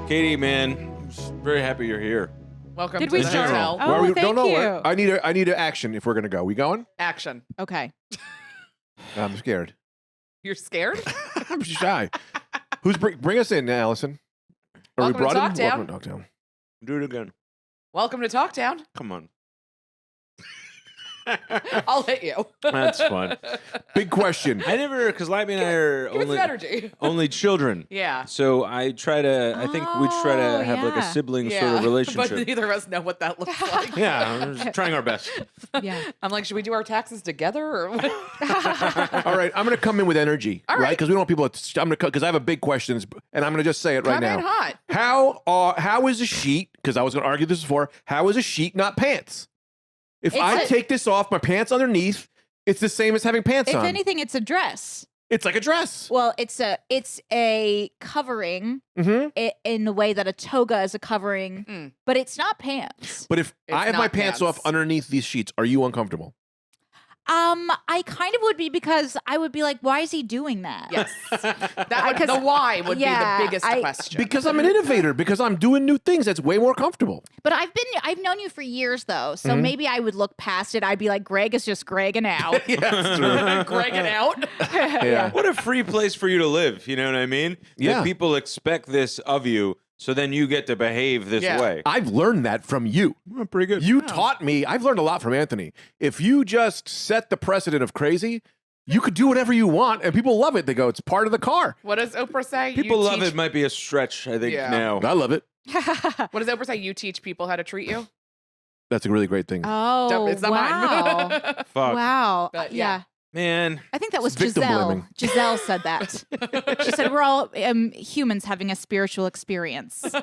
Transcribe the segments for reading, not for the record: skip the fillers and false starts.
Katie, man, I'm just very happy you're here. Welcome Did to we the start? hotel. Oh, we, thank you. I need an action if we're gonna go. We going? Action. Okay. I'm scared. You're scared? I'm shy. Bring us in, Allison? Are Welcome to Talktown. Welcome to Talktown. Do it again. Welcome to Talktown. Come on. I'll hit you. That's fun. Big question. I never, because Leiby and I are Give us some energy. only children. Yeah. So I try to, I think we try to have like a yeah. sibling sort of relationship. But neither of us know what that looks like. Yeah, we're just trying our best. Yeah. I'm like, should we do our taxes together? Or what? All right, I'm gonna come in with energy, All right? right. Because we don't want people. I'm gonna because I have a big question, and I'm gonna just say it right Come now. in hot. How is a sheet? Because I was gonna argue this before. How is a sheet not pants? If It's I a- take this off, my pants underneath, it's the same as having pants If on. anything, it's a dress. It's like a dress. Well, it's a covering Mm-hmm. in the way that a toga is a covering, Mm. but it's not pants. But if It's I have my not pants off pants. underneath these sheets, are you uncomfortable? I kind of would be because I would be like, why is he doing that? Yes. That would, 'Cause- the why would yeah, be the biggest I- question. Because I'm an innovator. Because I'm doing new things. That's way more comfortable. But I've known you for years though, so Mhm. maybe I would look past it. I'd be like, Greg is just Gregging out. Yeah, that's true. Greg it out. Yeah. What a free place for you to live. You know what I mean? Yeah. That people expect this of you, so then you get to behave this Yeah. way. I've learned that from you. Well, pretty good. You taught me. I've learned a lot from Anthony. If you just set the precedent of crazy, you could do whatever you want, and people love it. They go, it's part of the car. What does Oprah say? People You love teach- it might be a stretch, I think, Yeah. now. I love it. What does Oprah say? You teach people how to treat you? That's a really great thing. Oh, It's not wow. mine. Fuck. Wow. But, yeah. yeah. Man. I think that was It's victim Giselle. blaming. Giselle said that. She said we're all humans having a spiritual experience. And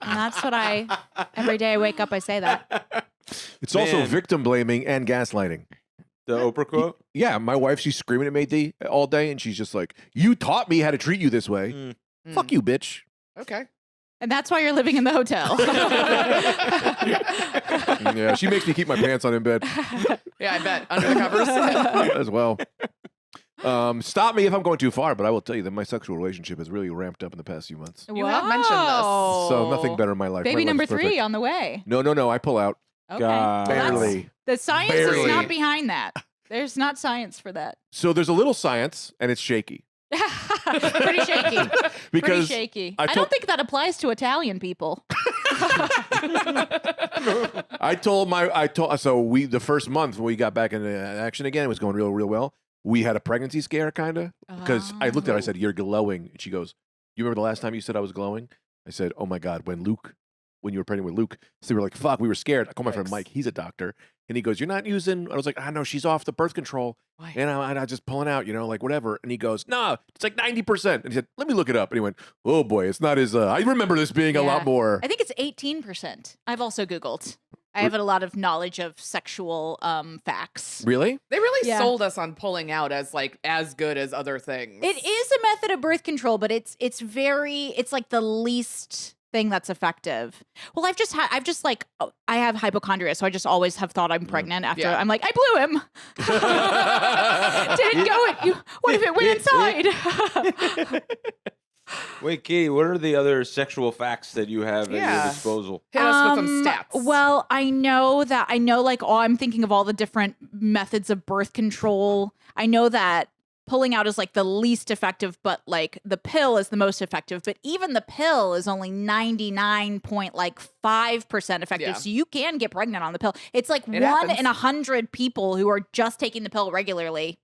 that's what every day I wake up, I say that. It's also Man. victim blaming and gaslighting. The Oprah quote? Yeah, my wife, she's screaming at me all day, and she's just like, you taught me how to treat you this way. Mm. Fuck you, bitch. Okay. And that's why you're living in the hotel. Yeah, she makes me keep my pants on in bed Yeah, I bet. Under the covers. as well. Stop me if I'm going too far, but I will tell you that my sexual relationship has really ramped up in the past few months. You have mentioned this. So nothing better in my life. Baby My number life's 3 perfect. on the way. No, I pull out. Okay. God. Well, that's- Barely. The science Barely. is not behind that. There's not science for that. So there's a little science, and it's shaky. Pretty shaky. Pretty Because shaky. I I told- don't think that applies to Italian people. the first month when we got back into action again, it was going real well. We had a pregnancy scare, kind of, because I looked at her, I said, "You're glowing," and she goes, "You remember the last time you said I was glowing?" I said, "Oh my God, when you were pregnant with Luke." So we were like, "Fuck," we were scared. I called my friend Yikes. Mike, he's a doctor, and he goes, "You're not using." I was like, "I know she's off the birth control, Why? and I'm just pulling out, like whatever." And he goes, "No, it's like 90%." And he said, "Let me look it up." And he went, "Oh boy, it's not as I remember this being a Yeah. lot more." I think it's 18%. I've also Googled. I have a lot of knowledge of sexual facts. Really? They really Yeah. sold us on pulling out as like as good as other things. It is a method of birth control, but it's like the least thing that's effective. Well, I have hypochondria, so I just always have thought I'm pregnant after Yeah. I'm like, I blew him. Didn't go what if it went inside? Wait, Katie, what are the other sexual facts that you have at your Yeah. disposal? Hit us with some stats. Well, I know I'm thinking of all the different methods of birth control. I know that pulling out is like the least effective, but like the pill is the most effective. But even the pill is only 99.5% effective. Yeah. So you can get pregnant on the pill. It's like It 1 happens. in 100 people who are just taking the pill regularly.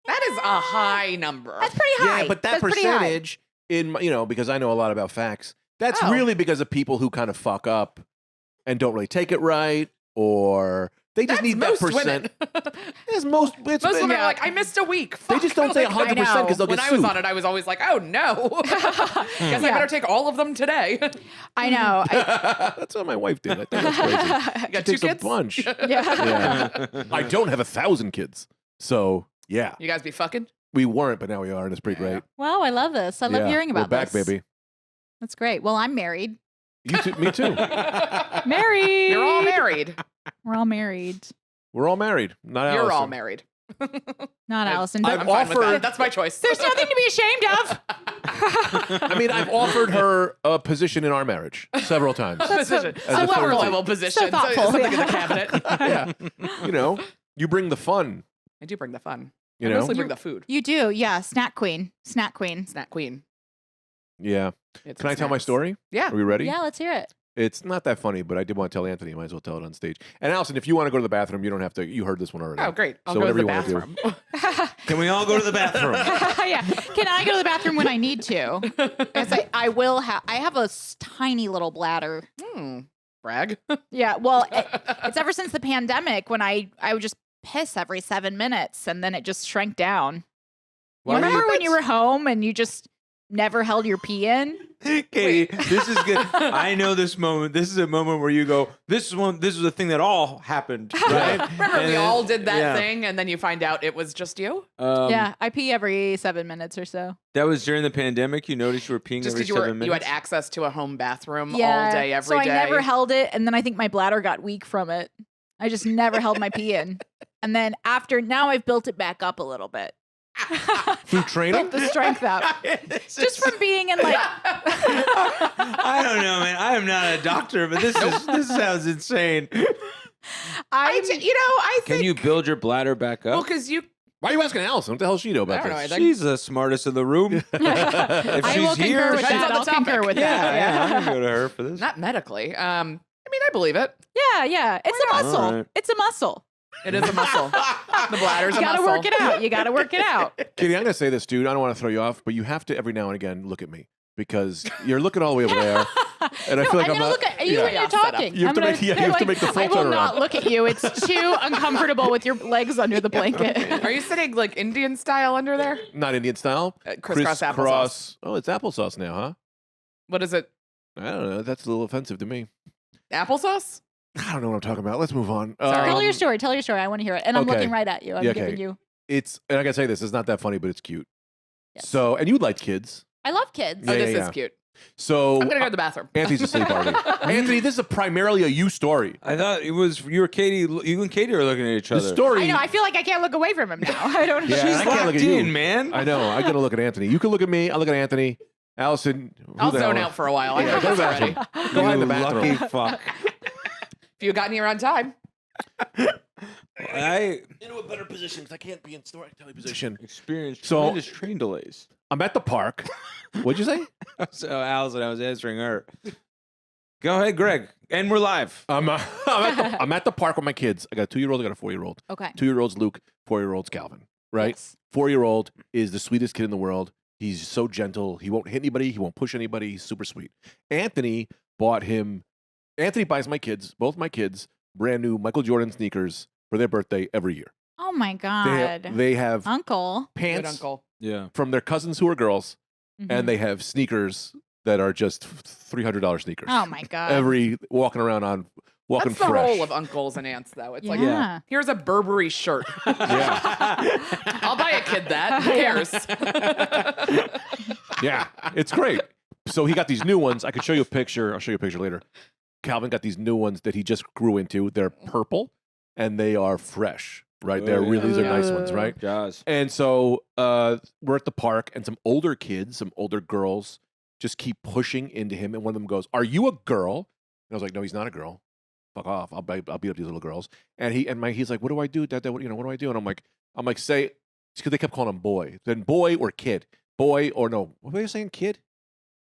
that is a high number. That's pretty high. Yeah, but that That's pretty high. percentage because I know a lot about facts. That's Oh. really because of people who kind of fuck up and don't really take it right, or they just That's need that most percent. women. It's most Most women Yeah. are like, I missed a week. They Fuck. just don't say Like, 100% because they'll when get I was sued. on it, I was always like, oh no. Guess I better take all of them today. I know. That's what my wife did. I think that's crazy. You got She two takes a kids? bunch. Yeah. Yeah. I don't have 1,000 kids, so yeah, You guys be fucking? we weren't, but now we are, and it's pretty Yeah. great. Wow, I love this. I love Yeah, hearing about we're back, this. baby. That's great. Well, I'm married. You too, me too. Married. You're all married. We're all married. We're all married. Not You're all Allison. married. Not Allison. I've I'm fine with offered- that. That's my choice. There's nothing to be ashamed of. I mean, I've offered her a position in our marriage several times. Position. As A a lower third level position. So thoughtful, Something in yeah. the cabinet. Yeah. You know, you bring the fun. I do bring the fun. You I know? mostly bring the food. You do, yeah. Snack queen. Snack queen. Snack queen. Yeah. It's Can I tell my snacks. story? Yeah. Are we ready? Yeah, let's hear it. It's not that funny, but I did want to tell Anthony. I might as well tell it on stage. And Allison, if you want to go to the bathroom, you don't have to. You heard this one already. Oh, great. I'll So go to whatever the you wanna do. bathroom. Can we all go to the bathroom? Yeah. Can I go to the bathroom when I need to? As I will have. I have a tiny little bladder. Brag. Yeah. Well, it's ever since the pandemic when I would just piss every 7 minutes and then it just shrank down. Why You do remember when you were home and you just never held your pee in? Katie, this is good. I know this moment. This is a moment where you go, this is a thing that all happened, right? Remember, And we then- all did that yeah. thing, and then you find out it was just you? Yeah. I pee every 7 minutes or so. That was during the pandemic. You noticed you were peeing Just every because 7 minutes. you had access to a home bathroom Yeah. all day, every so day. I never held it. And then I think my bladder got weak from it. I just never held my pee in. And then now I've built it back up a little bit. Through training? Built the strength up. Just from being in like I don't know, man. I am not a doctor, but this sounds insane. I I think. Can you build your bladder back up? Well, because you. Why are you asking Allison? What the hell does she know about I don't know, this? I think- She's the smartest in the room. If I will she's here, concur with depends that. on the I'll concur topic. with yeah, that. yeah, I'm gonna go to her for this. Not medically. I mean, I believe it. Yeah. It's a muscle. All right. It's a muscle. It is a muscle. The bladder's You a gotta muscle. work it out. You gotta work it out. Katie, I'm going to say this, dude. I don't want to throw you off, but you have to every now and again look at me because you're looking all the way over there. And I feel like I'm I'm gonna not. look at you yeah. when you're Yeah, set up. talking. You have to I'm make- yeah, you have to make the full I will not turnaround. look at you. It's too uncomfortable with your legs under the blanket. Are you sitting like Indian style under there? Not Indian style. Crisscross applesauce. Crisscross. Oh, it's applesauce now, huh? What is it? I don't know. That's a little offensive to me. Applesauce? I don't know what I'm talking about. Let's move on. Sorry. Tell your story. Tell your story. I want to hear it. And I'm okay. looking right at you. I'm Yeah, giving okay. you. It's and I gotta say this. It's not that funny, but it's cute. Yes. So, and you like kids. I love kids. Oh, Yeah, this yeah. is cute. So I'm gonna go to the bathroom. Anthony's asleep already. Anthony, this is primarily a you story. I thought it was you and Katie are looking at each The other. story. I know. I feel like I can't look away from him now. I don't. Yeah, She's I can't locked look at you. in, man. I know. I gotta look at Anthony. You can look at me. I look at Anthony. Allison. who I'll the zone hell- out for a while. I Yeah, heard go to this the already. bathroom. Go hide in the bathroom. Lucky fuck. If you had gotten here on time. I Into a better position because I can't be in storytelling position. experienced So- tremendous train delays. I'm at the park. What'd you say? So Allison, I was answering her. Go ahead, Greg. And we're live. I'm at the park with my kids. I got a 2-year-old. I got a 4-year-old. Okay. 2-year-old's Luke. 4-year-old's Calvin. Right? Yes. 4-year-old is the sweetest kid in the world. He's so gentle. He won't hit anybody. He won't push anybody. He's super sweet. Anthony buys my kids, both my kids, brand new Michael Jordan sneakers for their birthday every year. Oh my God. They have Uncle. Good pants uncle. Yeah. from their cousins who are girls, Mhm. and they have sneakers that are just $300 sneakers. Oh my God. Every walking around on walking That's the fresh. role of uncles and aunts, though. It's like, Yeah. here's a Burberry shirt. Yeah. I'll buy a kid that. Who cares? Yeah, it's great. So he got these new ones. I could show you a picture. I'll show you a picture later. Calvin got these new ones that he just grew into. They're purple and they are fresh, right? They're really, these are nice ones, right? Jaws. And so we're at the park and some older kids, some older girls just keep pushing into him. And one of them goes, "Are you a girl?" And I was like, "No, he's not a girl. Fuck off. I'll beat up these little girls." And he's like, "What do I do, Dad? What do I do?" And I'm like, say, it's because they kept calling him boy. Then boy or kid. Boy or no. What were they saying? Kid?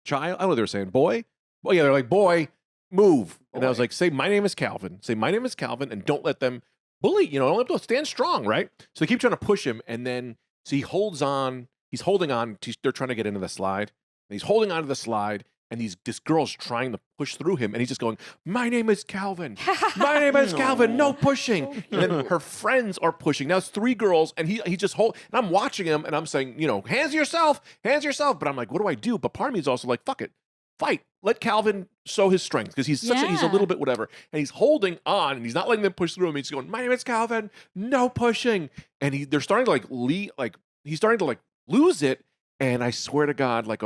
Child? I don't know what they were saying. Boy? Well, yeah, they're like, boy, move. And I was Boy. like, say, my name is Calvin. Say, my name is Calvin, and don't let them bully, don't let them stand strong, right? So they keep trying to push him, and then, so he holds on. He's holding on. They're trying to get into the slide. And he's holding onto the slide, and this girl's trying to push through him, and he's just going, my name is Calvin. My name is Calvin. No pushing. And then her friends are pushing. Now it's 3 girls, and he just and I'm watching him, and I'm saying, hands yourself. But I'm like, what do I do? But part of me is also like, fuck it. Fight. Let Calvin show his strength because he's he's a Yeah. little bit whatever. And he's holding on and he's not letting them push through him. He's going, my name is Calvin. No pushing. And they're starting to he's starting to lose it. And I swear to God, like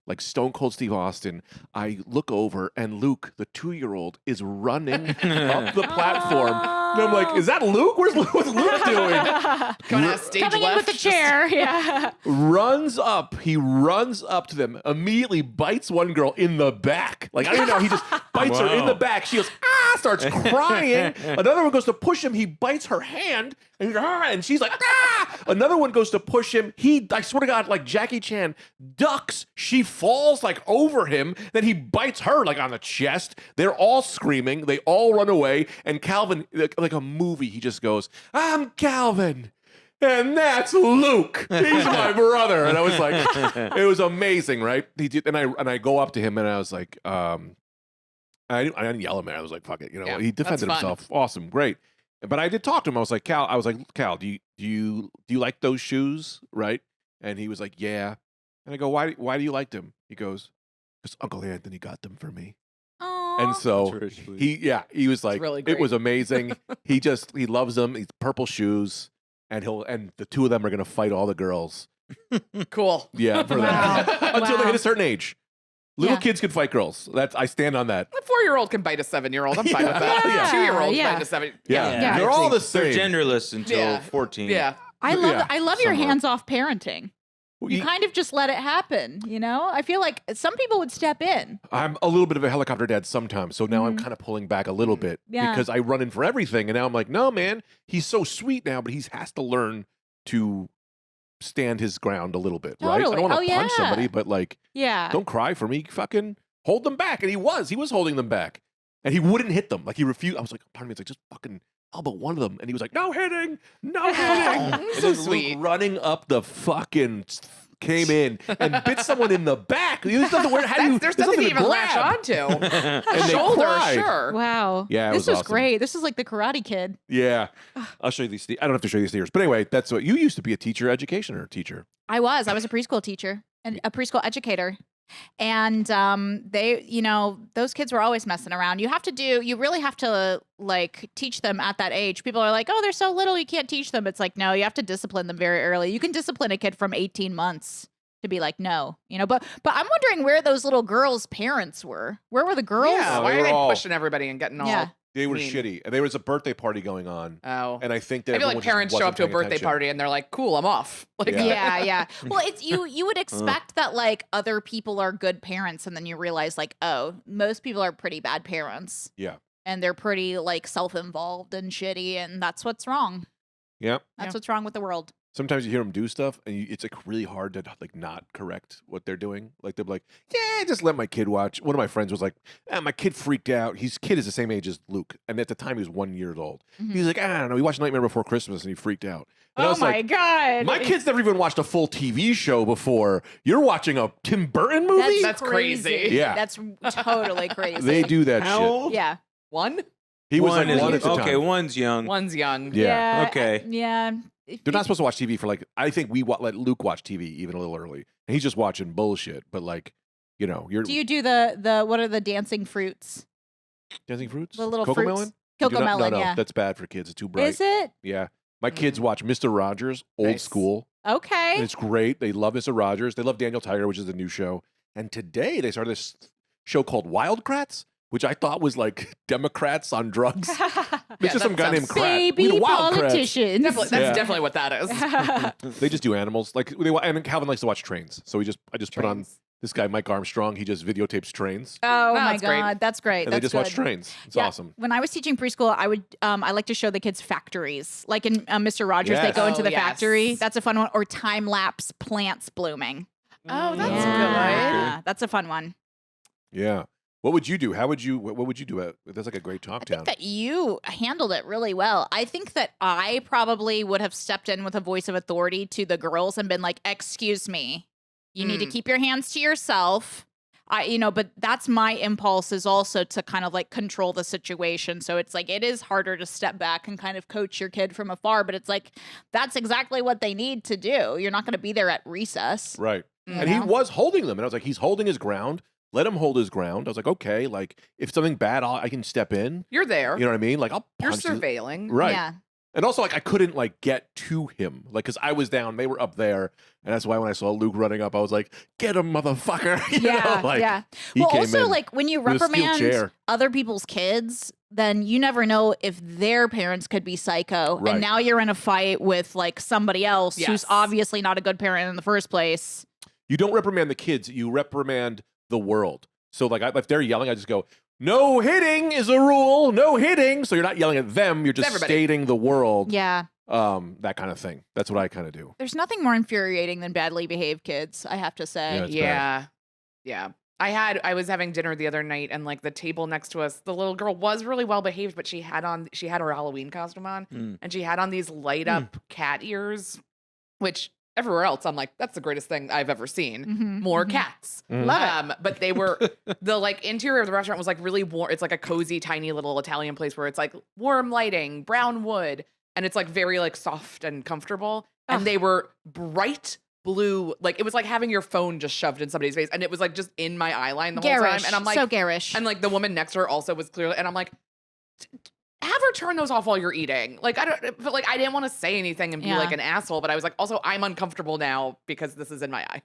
like Stone Cold Steve Austin, I look over and Luke, the 2-year-old, is running up the platform. And I'm like, is that Luke? What's Luke doing? Coming out of stage Coming left. in with the chair. Yeah. Runs up. He runs up to them, immediately bites one girl in the back. Like, I don't even know. He just bites her in the back. She goes, starts crying. Another one goes to push him. He bites her hand. And she's like, ah! Another one goes to push him. I swear to God, like Jackie Chan, ducks. She falls like over him. Then he bites her like on the chest. They're all screaming. They all run away. And Calvin, like a movie, he just goes, I'm Calvin. And that's Luke. He's my brother. And I was like, it was amazing, right? He did, and I go up to him and I was like, I didn't yell at him. I was like, fuck it. You know, he defended himself. Awesome. Great. But I did talk to him. I was like, Cal, do you like those shoes? Right? And he was like, yeah. And I go, why do you like them? He goes, because Uncle Anthony got them for me. Aww. And so he was like, really it great. was amazing. He loves them. He's purple shoes. And the two of them are going to fight all the girls. Cool. Yeah. For Wow. that. Until they hit a certain age. Little Yeah. kids can fight girls. I stand on that. A 4-year-old can bite a 7-year-old. I'm fine with that. Yeah. 2-year-old Yeah. bite a 7. Yeah. Yeah. They're I all think the same. They're genderless until Yeah. 14. Yeah. I love Yeah, I love your somewhere. hands-off parenting. You kind of just let it happen, you know? I feel like some people would step in. I'm a little bit of a helicopter dad sometimes, so now I'm kind of pulling back a little bit Yeah. because I run in for everything, and now I'm like, no, man, he's so sweet now, but he has to learn to stand his ground a little bit, right? I Totally. don't want to Oh, punch yeah. somebody, but like, Yeah. don't cry for me. Fucking hold them back, and he was holding them back, and he wouldn't hit them. Like he refused. I was like, part of me was like, just fucking elbow one of them, and he was like, no hitting, no hitting. And So then Luke sweet. running up the fucking. Came in and bit someone in the back. There's nothing There's nothing to even latch grab. onto. And they Shoulder, cried. sure. Wow. Yeah, it this was is awesome. great. This is like the Karate Kid. Yeah. I'll show you these. I don't have to show you these theaters. But anyway, that's what you used to be a teacher, educationer teacher. I was a preschool teacher and a preschool educator. And those kids were always messing around. You really have to like teach them at that age. People are like, oh, they're so little, you can't teach them. It's like, no, you have to discipline them very early. You can discipline a kid from 18 months to be like, no, but I'm wondering where those little girls' parents were. Where were the girls? Yeah. Oh, Why they are were they all- pushing everybody and getting all? Yeah. They were mean. shitty. And there was a birthday party going on. Oh. And I think that I feel like everyone just parents show wasn't up to a paying birthday attention. party and they're like, cool, I'm off. Like, Yeah. Yeah. Well, it's you would expect that like other people are good parents, and then you realize like, oh, most people are pretty bad parents. Yeah. And they're pretty like self-involved and shitty, and that's what's wrong. Yeah. That's what's wrong with the world. Sometimes you hear them do stuff, and it's like really hard to like not correct what they're doing. Like they're like, "Yeah, just let my kid watch." One of my friends was like, "My kid freaked out. His kid is the same age as Luke, and at the time he was 1 year old. He's like, I don't know. He watched Nightmare Before Christmas, and he freaked out." And I Oh was my like, god. my kid's never even watched a full TV show before. You're watching a Tim Burton movie? That's crazy. Yeah. That's totally crazy. They do that How shit. old? Yeah. One? He was One like is one at the okay. time. One's young. One's young. Yeah. Okay. Yeah. They're not supposed to watch TV for like. I think we let Luke watch TV even a little early, and he's just watching bullshit. But like, you're Do you do the what are the dancing fruits? dancing fruits, The little Cocoa fruits? melon. You do Cocoa not- melon, no, yeah. that's bad for kids. It's too bright. Is it? Yeah, my kids watch Mr. Rogers, old Nice. school, Okay. and it's great. They love Mr. Rogers. They love Daniel Tiger, which is the new show. And today they started this show called Wildcrats, which I thought was like Democrats on drugs. It's just some guy named Krat. Baby We the Wildcrats. politicians. That's Yeah. definitely what that is. They just do animals. Like and Calvin likes to watch trains, so I just put on Trains. this guy Mike Armstrong. He just videotapes trains, Oh my that's great. god, that's great. and That's they just good. watch trains. It's Yeah. awesome. When I was teaching preschool, I like to show the kids factories. Like in Mr. Rogers, they Yes. go into Oh, the yes. factory. That's a fun one. Or time lapse plants blooming. Oh, that's Yeah, that's a fun one. Yeah. What would you do? What would you do? That's like a great talk I think town. that you handled it really well. I think that I probably would have stepped in with a voice of authority to the girls and been like, "Excuse me, you need to keep your hands to yourself." But that's my impulse is also to kind of like control the situation. So it's like it is harder to step back and kind of coach your kid from afar, but it's like that's exactly what they need to do. You're not going to be there at recess. Right. You And he know? was holding them. And I was like, he's holding his ground. Let him hold his ground. I was like, okay, like if something bad, I can step in. You're there. You know what I mean? Like I'll You're punch. surveilling. Right. Yeah. And also, like, I couldn't like get to him, like, because I was down, they were up there, and that's why when I saw Luke running up, I was like, "Get him, motherfucker!" You know? Like, yeah. he Well, came also, in like when you with a steel reprimand chair. other people's kids, then you never know if their parents could be psycho. Right. And now you're in a fight with like somebody else who's Yes. obviously not a good parent in the first place. You don't reprimand the kids; you reprimand the world. So, like, if they're yelling, I just go, "No hitting is a rule. No hitting." So you're not yelling at them; you're just Everybody. stating the world. Yeah. That kind of thing. That's what I kind of do. There's nothing more infuriating than badly behaved kids, I have to say. Yeah, it's Yeah. Yeah. I was having dinner the other night and like the table next to us, the little girl was really well behaved, but she had her Halloween costume on and she had on these light up cat ears, which everywhere else I'm like, that's the greatest thing I've ever seen. Mhm, More mhm. cats. Love it. But they were the like interior of the restaurant was like really warm. It's like a cozy, tiny little Italian place where it's like warm lighting, brown wood, and it's like very like soft and comfortable. And Ugh. they were bright blue, like it was like having your phone just shoved in somebody's face, and it was like just in my eye line the whole Garish. time. And I'm like, so garish. and like the woman next to her also was clearly, and I'm like, have her turn those off while you're eating. Like I don't, but like I didn't want to say anything and be Yeah. like an asshole, but I was like, also I'm uncomfortable now because this is in my eye.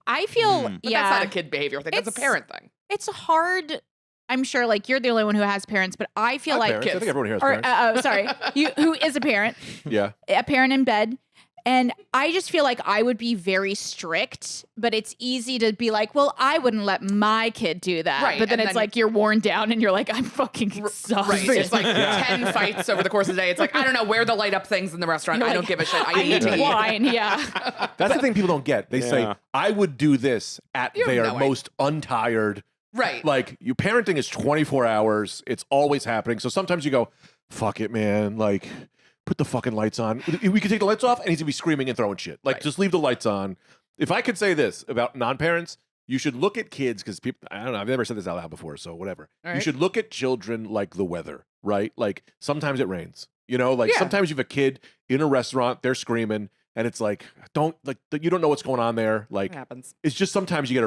I feel, Mm. But yeah. that's not a kid behavior thing. That's a It's- parent thing. It's hard. I'm sure like you're the only one who has parents, but I feel I have like, parents. I think everyone here has or parents. sorry, you who is a parent Yeah. in bed. And I just feel like I would be very strict, but it's easy to be like, well, I wouldn't let my kid do that. Right, But then and it's then- like you're worn down and you're like, I'm fucking exhausted. Right. It's like 10 fights over the course of the day. It's like, I don't know where the light up things in the restaurant. You're I like, don't give a shit. I I need need to eat. wine. Yeah. That's the thing people don't get. They say, Yeah. I would do this at You have their no idea. most untired. Right. Like, you parenting is 24 hours. It's always happening. So sometimes you go, fuck it, man. Like, put the fucking lights on. We could take the lights off and he's gonna be screaming and throwing shit. Like, Right. just leave the lights on. If I could say this about non-parents, you should look at kids, because people, I don't know, I've never said this out loud before, so whatever. All You right. should look at children like the weather, right? Like, sometimes it rains. You know, like Yeah. sometimes you have a kid in a restaurant, they're screaming, and it's like, you don't know what's going on there. Like, It happens. it's just sometimes you get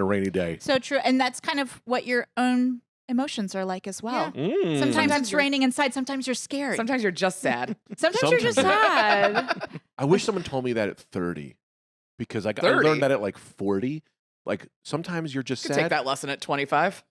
a rainy day. So true. And that's kind of what your own emotions are like as well. Mm. Sometimes Sometimes it's you're- raining inside. Sometimes you're scared. Sometimes you're just sad. Sometimes you're just Sometimes. sad. I wish someone told me that at 30, because I 30? learned that at like 40. Like, sometimes you're just You could sad. take that lesson at 25.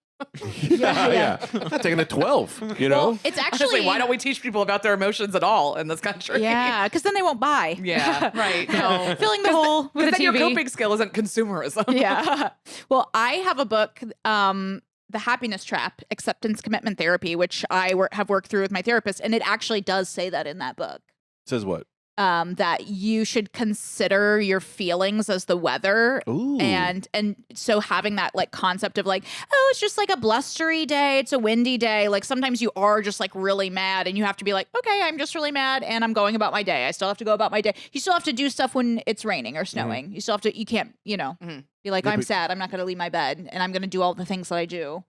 yeah. I'm not taking it 12, you know? Well, it's actually Honestly, why don't we teach people about their emotions at all in this country? Yeah, because then they won't buy. Yeah, right. No. Filling the hole with a Because then your TV. coping skill isn't consumerism. Yeah. Well, I have a book, The Happiness Trap, Acceptance Commitment Therapy, which I have worked through with my therapist. And it actually does say that in that book. Says what? That you should consider your feelings as the weather. Ooh. And so having that like concept of like, oh, it's just like a blustery day, it's a windy day. Like sometimes you are just like really mad and you have to be like, okay, I'm just really mad and I'm going about my day. I still have to go about my day. You still have to do stuff when it's raining or snowing. You still have to, you can't, be like, Yeah, I'm but- sad. I'm not going to leave my bed and I'm going to do all the things that I do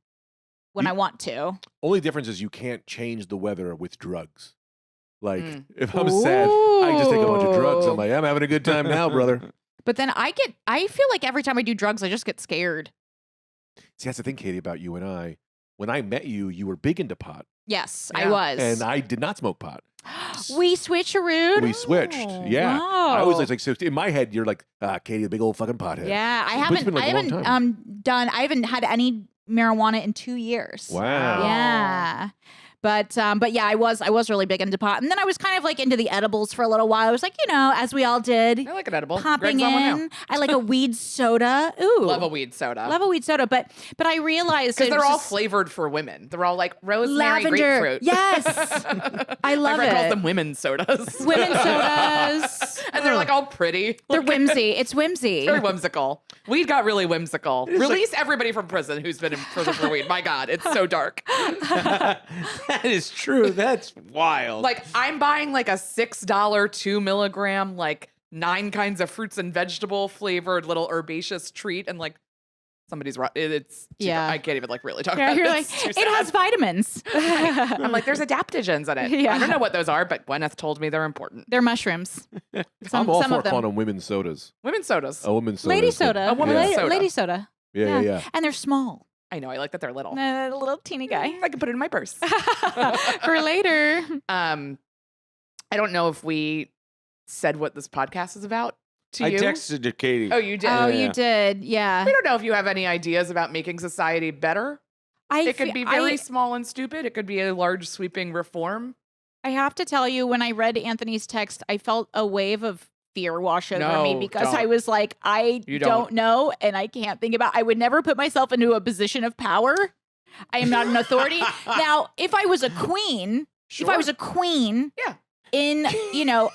when I want to. Only difference is you can't change the weather with drugs. Like, Mm. if I'm sad, I can just take a bunch of drugs. Ooh. I'm like, I'm having a good time now, brother. But then I feel like every time I do drugs, I just get scared. See, that's the thing, Katie, about you and I. When I met you, you were big into pot, Yes, Yeah. I was. and I did not smoke pot. We switcharooed. We switched. Oh, Yeah. wow. I was like, so in my head, you're like, Katie, the big old fucking pothead. Yeah, I But it's haven't. been, like, I a long haven't I haven't had any marijuana in 2 years. Wow. Yeah. But yeah, I was really big into pot, and then I was kind of like into the edibles for a little while. I was like, as we all did, I like an edible. popping Greg's on one now. in. I like a weed soda. Ooh, Love a weed soda. love a weed soda. But I realized Because it they're was all just flavored for women. They're all like rosemary, lavender. grapefruit. Yes, I love My friend calls it. them women's sodas. Women's sodas. And they're like all pretty. They're Like, whimsy. It's whimsy. very whimsical. Weed got really whimsical. Release everybody from prison who's been in prison for weed. My God, it's so dark. That is true. That's wild. Like I'm buying like a $6 2 milligram, like 9 kinds of fruits and vegetable flavored little herbaceous treat, and like somebody's right. It's too Yeah. I can't even like really talk Yeah, about it. you're like, It's too it has sad. vitamins. I'm like, there's adaptogens in it. Yeah. I don't know what those are, but Gwyneth told me they're important. They're mushrooms. I'm all for of them. calling them women's sodas. Women's sodas. A woman's soda. Lady is good. soda. A woman's Lady, soda. lady soda. Yeah. And they're small. I know. I like that they're little. A little teeny guy. I can put it in my purse. For later. I I don't know if we said what this podcast is about to I you. texted to Katie. Oh, you did? Oh, Yeah. you did. Yeah. We don't know if you have any ideas about making society better. It could be very small and stupid. It could be a large sweeping reform. I have to tell you, when I read Anthony's text, I felt a wave of fear wash over me No, because don't. I was like, I You don't don't. know, and I can't think about. I would never put myself into a position of power. I am not an authority. Now, if I was a queen, Sure. if I was a queen, Yeah. in,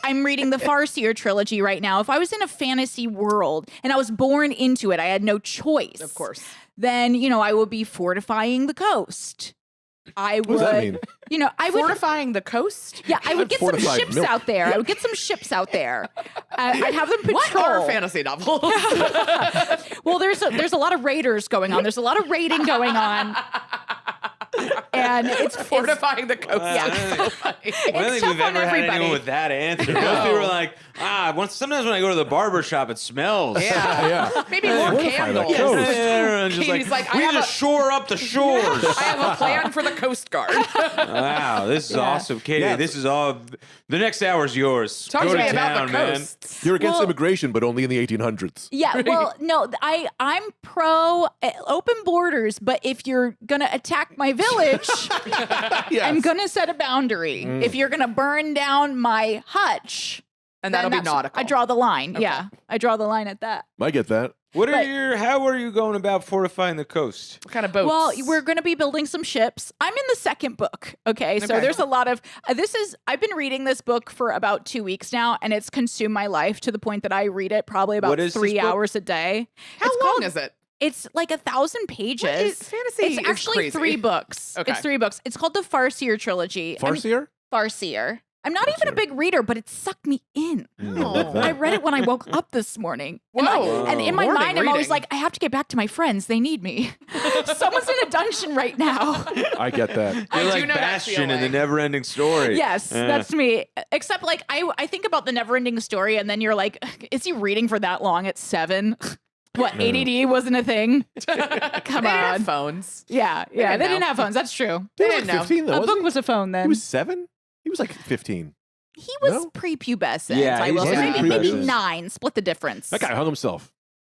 I'm reading the Farseer trilogy right now. If I was in a fantasy world and I was born into it, I had no choice. Of course. Then, I would be fortifying the coast. I What does that would, mean? I would. Fortifying the coast? Yeah, I would get some Fortified ships milk. out there. I would get some ships out there. I'd have them patrol. What are fantasy novels? Well, there's a lot of raiders going on. There's a lot of raiding going on, and it's Fortifying the coast. Yeah. is so funny. I don't think tough we've on ever had everybody. anyone with that answer. Most people are like, sometimes when I go to the barber shop, it smells. Yeah. Yeah. Maybe more Fortify the candles. coast. Just Katie's like, I we have need to a- shore up the shores. I have a plan for the Coast Guard. Wow, this is awesome, Katie. Yeah. This is all. The next hour is yours. Talk Go to to me about town, the man. coasts. You're against Well- immigration, but only in the 1800s. yeah. Well, no, I'm pro open borders, but if you're gonna attack my village, Yes. I'm gonna set a boundary. If you're gonna burn down my hutch, And then that'll be that's- nautical. I draw the line. Okay. Yeah, I draw the line at that. I get that. How are you going about fortifying the coast? What kind of boats? Well, we're going to be building some ships. I'm in the second book. Okay. So Okay. there's a lot of I've been reading this book for about 2 weeks now, and it's consumed my life to the point that I read it probably about What is this 3 book? hours a day. How it's long called- is it? It's like 1,000 pages. What is- fantasy It's is actually crazy. 3 books. Okay. It's 3 books. It's called the Farseer trilogy. Farseer? Farseer. I'm not even a Farseer. big reader, but it sucked me in. Oh. I read it when I woke up this morning. Whoa. And in my Morning mind, I'm always reading. like, I have to get back to my friends. They need me. Someone's in a dungeon right now. I get that. I You're do like know that Bastion in the feeling. never-ending story. Yes, that's me. Except like I think about the never ending story and then you're like, is he reading for that long at 7? What, ADD wasn't a thing? Come They didn't on. have phones. Yeah, didn't they didn't know. have phones. That's true. He They was didn't like know. 15, though, A wasn't book was a phone he? then. He was 7? He was like 15. He was No? prepubescent, Yeah, I will he's say. prepubescent. Maybe 9. Split the difference. That guy hung himself.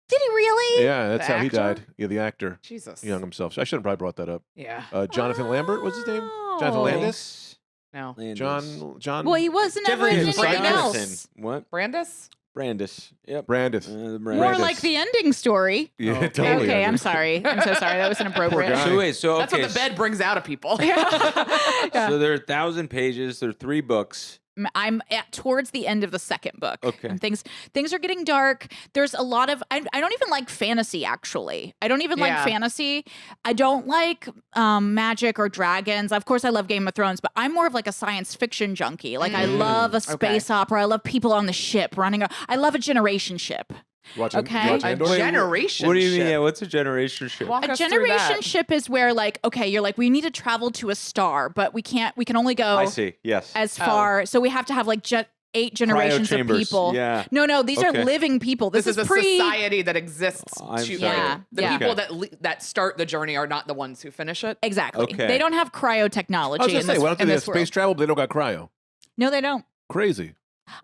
Did he really? Yeah, that's The how he actor? died. Yeah, the actor. Jesus. He hung himself. I should have probably brought that up. Yeah. Jonathan Lambert was his name? Jonathan Oh. Landis? No. John Well, he wasn't ever in Definitely anything Brandis. else. What? Brandis? Brandis. Yep. Brandis. The More Brandis. like the ending story. Yeah, Oh, totally. Okay, I'm Andrew. sorry. I'm so sorry. That was inappropriate. guy. So wait, so That's okay. what the bed brings out of people. So there are 1,000 pages. There are 3 books. I'm towards the end of the second book. Okay. And things are getting dark. There's a lot of I don't even like fantasy actually. I don't even like Yeah. fantasy. I don't like magic or dragons. Of course I love Game of Thrones, but I'm more of like a science fiction junkie. Like I love a space opera. I love people on the ship running. I love a generation ship. Watching, Okay. you watch A Andor? generation. What do you mean? ship. Yeah, what's a generation ship? Walk A us through generation that. ship is where like, okay, you're like, we need to travel to a star, but we can only go I see. Yes. as far. So we have to have like 8 generations of Cryo-chambers. people. Yeah. No, these are Okay. living people. This is a pre society that exists. I'm to, sorry. Yeah, The yeah. people that start the journey are not the ones who finish it. Exactly. Okay. They don't have cryotechnology I was in going to say, this, why don't in they have this space world. travel, but they don't got cryo? No, they don't. Crazy.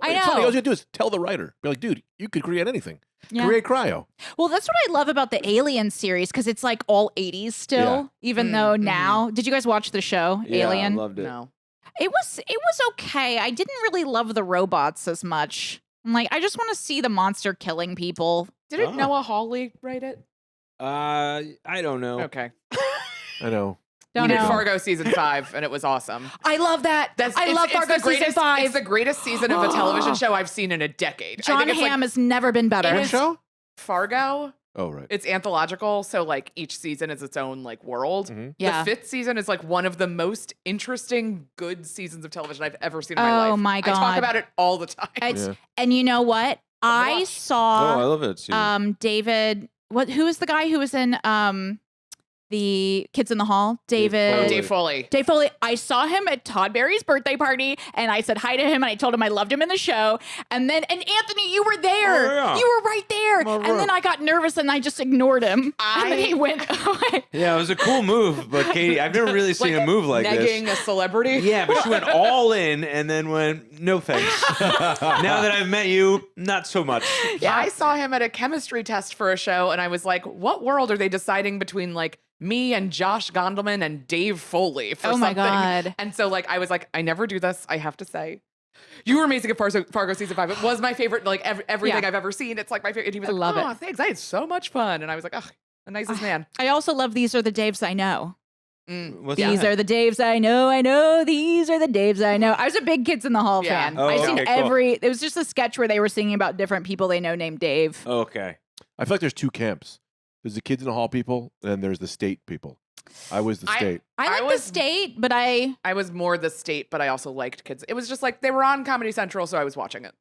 I It's funny, all know. you gotta do is tell the writer. Be like, dude, you could create anything. Yeah. Create cryo. Well, that's what I love about the Alien series because it's like all 80s still, Yeah. even Mm, though mhm. now. Did you guys watch the show Yeah, Alien? I loved it. No. It was okay. I didn't really love the robots as much. I'm like, I just want to see the monster killing people. Didn't Oh. Noah Hawley write it? I don't know. Okay. I know. Don't He did know. Fargo season 5, and it was awesome. I love that. I It's- love it's Fargo the greatest, season 5. It's the greatest season of a television show I've seen in a decade. I John think it's Hamm like has never been better. It What is- show? Fargo. Oh, right. It's anthological, so like each season is its own like world. Mhm. Yeah. The 5th season is like one of the most interesting, good seasons of television I've ever seen in my life. Oh, my I talk God. about it all the time. It's, Yeah. And you know what? I watch. Oh, I saw love it. Susan. David. Who is the guy who was in the Kids in the Hall, David. Oh, Dave Foley. Dave Foley, I saw him at Todd Barry's birthday party and I said hi to him and I told him I loved him in the show. And Anthony, you were there. Oh, yeah. You were right there. All And then I got nervous and I just ignored him. And then he went away. Yeah, it was a cool move, but Katie, I've never really seen a move like negging this. a celebrity. Yeah, but she went all in and then went, no thanks. Now that I've met you, not so much. Yeah, I saw him at a chemistry test for a show, and I was like, "What world are they deciding between like me and Josh Gondelman and Dave Foley for Oh my something?" God. And so like I was like, I never do this. I have to say, you were amazing at Fargo season 5. It was my favorite. Like everything Yeah. I've ever seen. It's like my favorite. And he was I like, love "Oh, it. thanks. I had so much fun." And I was like, "Oh, the nicest man." I also love These Are the Daves I Know. What's These that? are the Daves I know. These are the Daves I know. I was a big Kids in the Hall Yeah. fan. Oh, I've seen okay, cool. it was just a sketch where they were singing about different people they know named Dave. Okay. I feel like there's two camps. There's the Kids in the Hall people, and then there's the state people. I was the state. I like was- the state, but I I was more the state, but I also liked Kids. It was just like they were on Comedy Central, so I was watching it.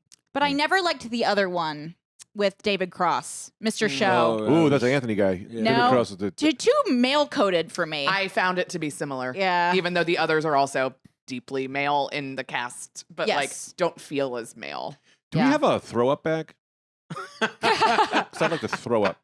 never liked the other one with David Cross, Mr. Show. Oh, Ooh, that's an Anthony guy. Yeah. No. David Cross is the Too male coded for me. I found it to be similar. yeah. Even though the others are also deeply male in the cast, but like Yes. don't feel as male. Do Yeah. we have a throw up bag? Because I'd like to throw up.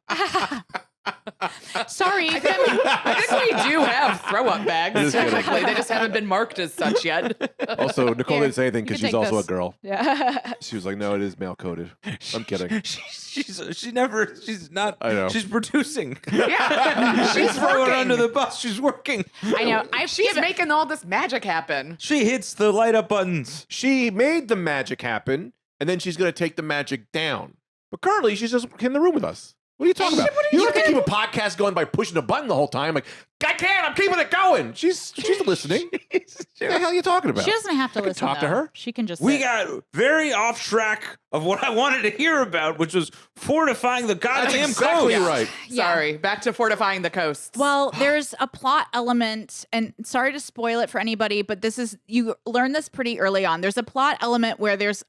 Sorry. I think we do have throw-up bags. Just kidding. Technically, they just haven't been marked as such yet. Also, Nicole Here, didn't say anything you because can she's take also this. a girl. yeah. She was like, no, it is male coded. I'm kidding. She's not. I know. She's producing. Yeah, She's throwing her working. under the bus. She's working. I know. She's making all this magic happen. She hits the light up buttons. She made the magic happen, and then she's going to take the magic down. But currently, she's just in the room with us. What are you talking about? You don't have to keep a podcast going by pushing a button the whole time. Like, I can't. I'm keeping it going. She's listening. What the hell are you talking about? She doesn't have to I could listen. talk to though. her. She can just We sit. got very off track of what I wanted to hear about, which was fortifying the That's goddamn exactly coast. right. Yeah. Sorry, back to fortifying the coasts. Well, there's a plot element, and sorry to spoil it for anybody, but you learn this pretty early on. There's a plot element where there's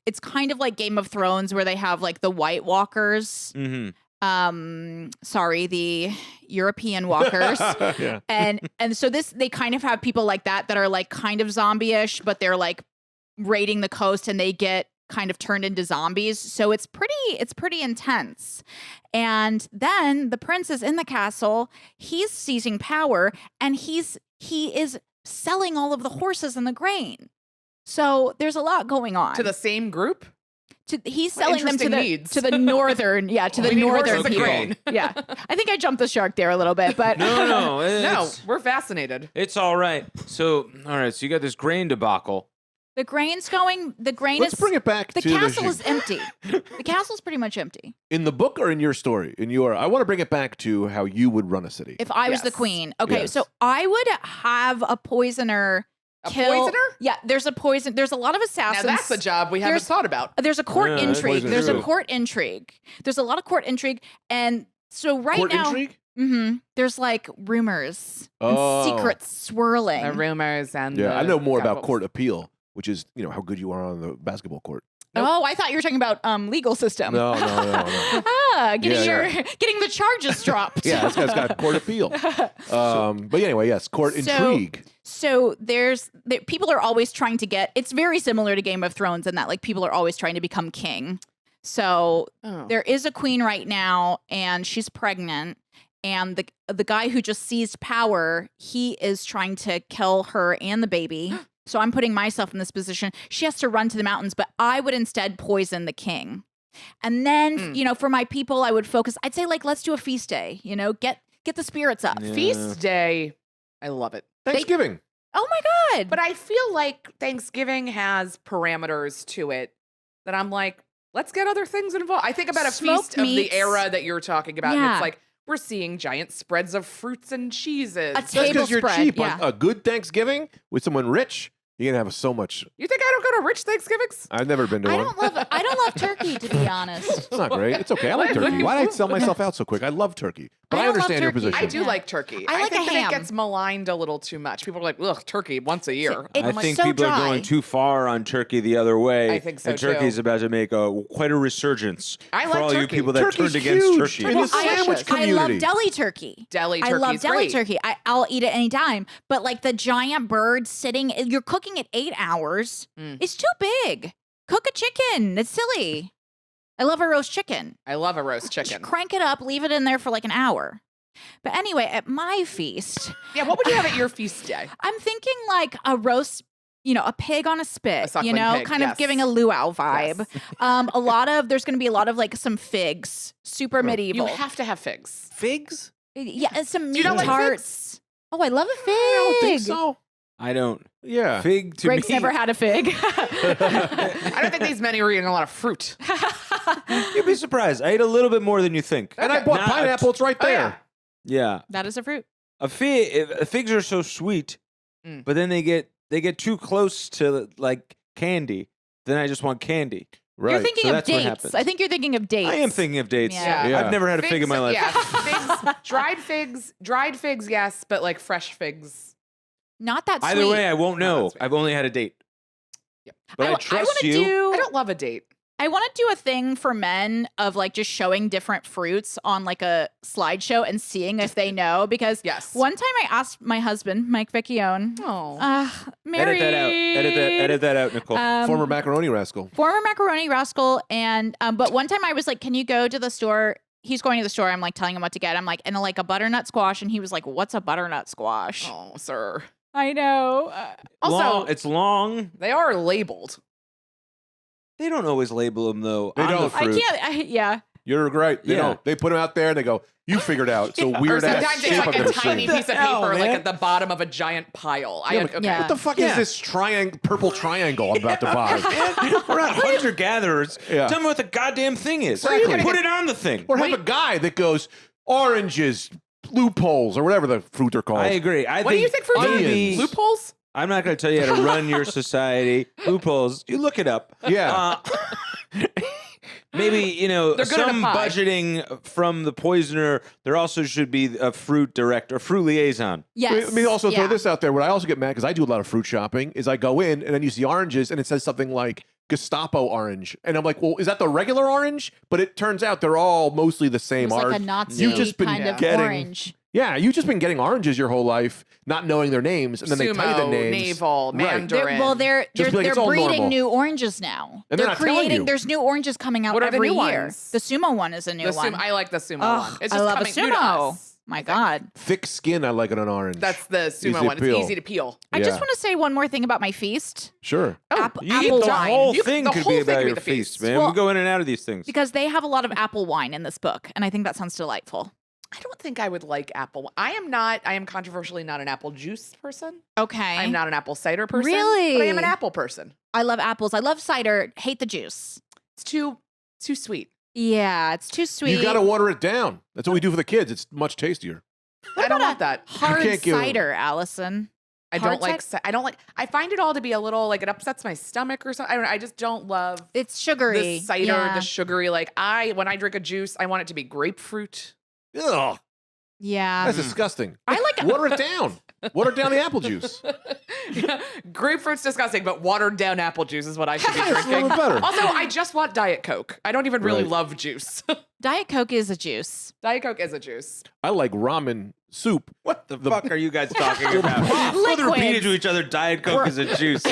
it's kind of like Game of Thrones where they have like the White Walkers. Mm-hmm. Sorry, the European walkers. Yeah. And so they kind of have people like that are like kind of zombie-ish, but they're like raiding the coast and they get kind of turned into zombies. So it's pretty intense. And then the prince is in the castle, he's seizing power, and he is selling all of the horses and the grain. So there's a lot going on. to the same group. He's selling them to interesting the needs. to the northern, yeah, to the We need northern horses and people. grain. Yeah, I think I jumped the shark there a little bit, but No, No, it's, we're fascinated. it's all right. So, all right. So you got this grain debacle. the grain's going. The grain Let's is bring it back the to castle is empty. The castle's pretty much empty. in the book or in your story. I want to bring it back to how you would run a city. If I was the Yes. queen, okay, Yes. so I would have a poisoner. A kill, poisoner? Yeah, there's a poison. There's a lot of Now assassins. that's a job we haven't There's- thought about. There's a court Yeah, that's intrigue. poison There's too. a court intrigue. There's a lot of court intrigue, and so right Court now, intrigue? there's like rumors Oh. and secrets swirling. The rumors and Yeah, I know more about gossip. court appeal, which is how good you are on the basketball court. Nope. Oh, I thought you were talking about legal system. No. Getting Yeah, getting the charges dropped. Yeah, this guy's got court appeal. But anyway, yes, court So- intrigue. So people are always trying to get. It's very similar to Game of Thrones in that like people are always trying to become king. So Oh. there is a queen right now, and she's pregnant. And the guy who just seized power, he is trying to kill her and the baby. So I'm putting myself in this position. She has to run to the mountains, but I would instead poison the king. And then, for my people, I would focus. I'd say like let's do a feast day. Get the spirits up. Yeah. Feast day. I love it. Thanksgiving. Oh my god! But I feel like Thanksgiving has parameters to it that I'm like, let's get other things involved. I think about a Smoked feast of the meats. era that you're talking about. And Yeah. it's like, we're seeing giant spreads of fruits and cheeses. A That's table because you're spread, cheap. yeah. On a good Thanksgiving with someone rich, you're going to have so much. You think I don't go to rich Thanksgivings? I've never been to I one. don't love turkey, to be honest. It's not great. It's okay. I like turkey. Why did I sell myself out so quick? I love turkey. But I don't love understand your turkey. position. I do like turkey. I like think a that ham. it gets maligned a little too much. People are like, ugh, turkey once a year. It- I I'm like, think so people are dry. going too far on turkey the other way. I think so, and turkey's too. about to make quite a resurgence I for like all you turkey. people that Turkey's turned against huge turkey. in the Well, sandwich I I love community. deli turkey. Deli I turkey love is deli great. turkey. I'll eat it anytime. But like the giant bird sitting, you're cooking it 8 hours. Mm. It's too big. Cook a chicken. It's silly. I love a roast chicken. I love a roast Just chicken. crank it up, leave it in there for like an hour. But anyway, at my feast, Yeah, what would you have at your feast day? I'm thinking like a roast, a pig on a spit, suckling pig, kind of yes. giving a luau vibe. Yes. There's going to be a lot of like some figs, super medieval. You have to have figs. Figs? Yeah, and some Do meat you not like tarts. Oh, I love a fig. I don't think so. I don't. Yeah. Fig to Greg's me. never had a fig. I don't think these men are eating a lot of fruit. You'd be surprised. I ate a little bit more than you think. And I bought Not a pineapple. It's right Oh, there. yeah. Yeah. That is a fruit. Figs are so sweet, Mm. but then they get too close to like candy. Then I just want candy. Right. You're thinking so of that's what dates. happens. I think you're thinking of dates. I am thinking of dates. Yeah. Yeah. I've never had a fig in my life. Yeah, figs, dried figs, yes, but like fresh figs. Not that sweet. Either way, I won't No, know. that's right. I've only had a date. Yep. But I, I trust wanna you. I don't love a date. I want to do a thing for men of like just showing different fruits on like a slideshow and seeing if they know. Because Yes. one time I asked my husband, Mike Vecchione, Oh. married. Edit that out, Nicole. Former macaroni rascal. Former macaroni rascal. And, but one time I was like, can you go to the store? He's going to the store. I'm like telling him what to get. I'm like, and like a butternut squash. And he was like, what's a butternut squash? Oh, sir. I know. Also, It's long. they are labeled. They don't always label them though. They on don't. The I fruit. can't. Yeah. You're right. They Yeah. don't. They put them out there and they go, you figured out. It's a Or weird ass sometimes shape it's I've like a never tiny seen. piece of hell, paper, like man? at the bottom of a giant pile. Yeah, like, Yeah. What the fuck Yeah. is this purple triangle I'm about to buy? We're not hunter gatherers. Yeah. Tell me what the goddamn thing is. Exactly. Put it on the thing. Or have a guy that goes, oranges, loopholes, or whatever the fruit are called. I agree. What do you think for maybe- loopholes? I'm not going to tell you how to run your society. Loopholes. You look it up. Yeah. Maybe, They're good in a some pie. budgeting from the poisoner. There also should be a fruit director, fruit liaison. Yes. Let me also throw Yeah. this out there. What I also get mad because I do a lot of fruit shopping is I go in and then you see oranges and it says something like Gestapo orange, and I'm like, well, is that the regular orange? But it turns out they're all mostly the It same was like orange. a Nazi You've just been kind of getting- orange. Yeah, you've just been getting oranges your whole life, not knowing their names, and then they tell you the Sumo, names. navel, Right. mandarin. They're Just be like, it's all breeding normal. new oranges now. And they're not telling creating. you. There's new oranges coming out What are the every new year. ones? The sumo one is a new The one. I like the sumo Ugh, one. It's I just love a coming new to sumo. us. My God. Thick skin, I like it on orange. That's the Easy sumo to one. peel. It's easy to peel. I Yeah. just want to say one more thing about my feast. Sure. Apple You eat the wine. whole You- thing the could whole be thing about could be your the feast, feast. man. Well, we go in and out of these things. Because they have a lot of apple wine in this book, and I think that sounds delightful. I don't think I would like apple. I am controversially not an apple juice person. Okay. I'm not an apple cider person. Really? But I am an apple person. I love apples. I love cider. Hate the juice. It's too sweet. Yeah, it's too sweet. You got to water it down. That's what we do for the kids. It's much tastier. I don't want that. Hard can't give 'em- cider, Allison. I Hard don't like. I don't like. I find it all to be a little like it upsets my stomach or something. I don't know. I just don't love It's sugary. the cider, Yeah. the sugary. Like when I drink a juice, I want it to be grapefruit. Ugh, Yeah. that's disgusting. I like Water it down. Water down the apple juice. Grapefruit's disgusting, but watered down apple juice is what I should be That's a drinking. little better. Also, I just want Diet Coke. I don't even really Right. love juice. Diet Coke is a juice. Diet Coke is a juice. I like ramen soup. What the fuck are you guys talking about? Both Liquids. repeated to each other, Diet Coke is a juice.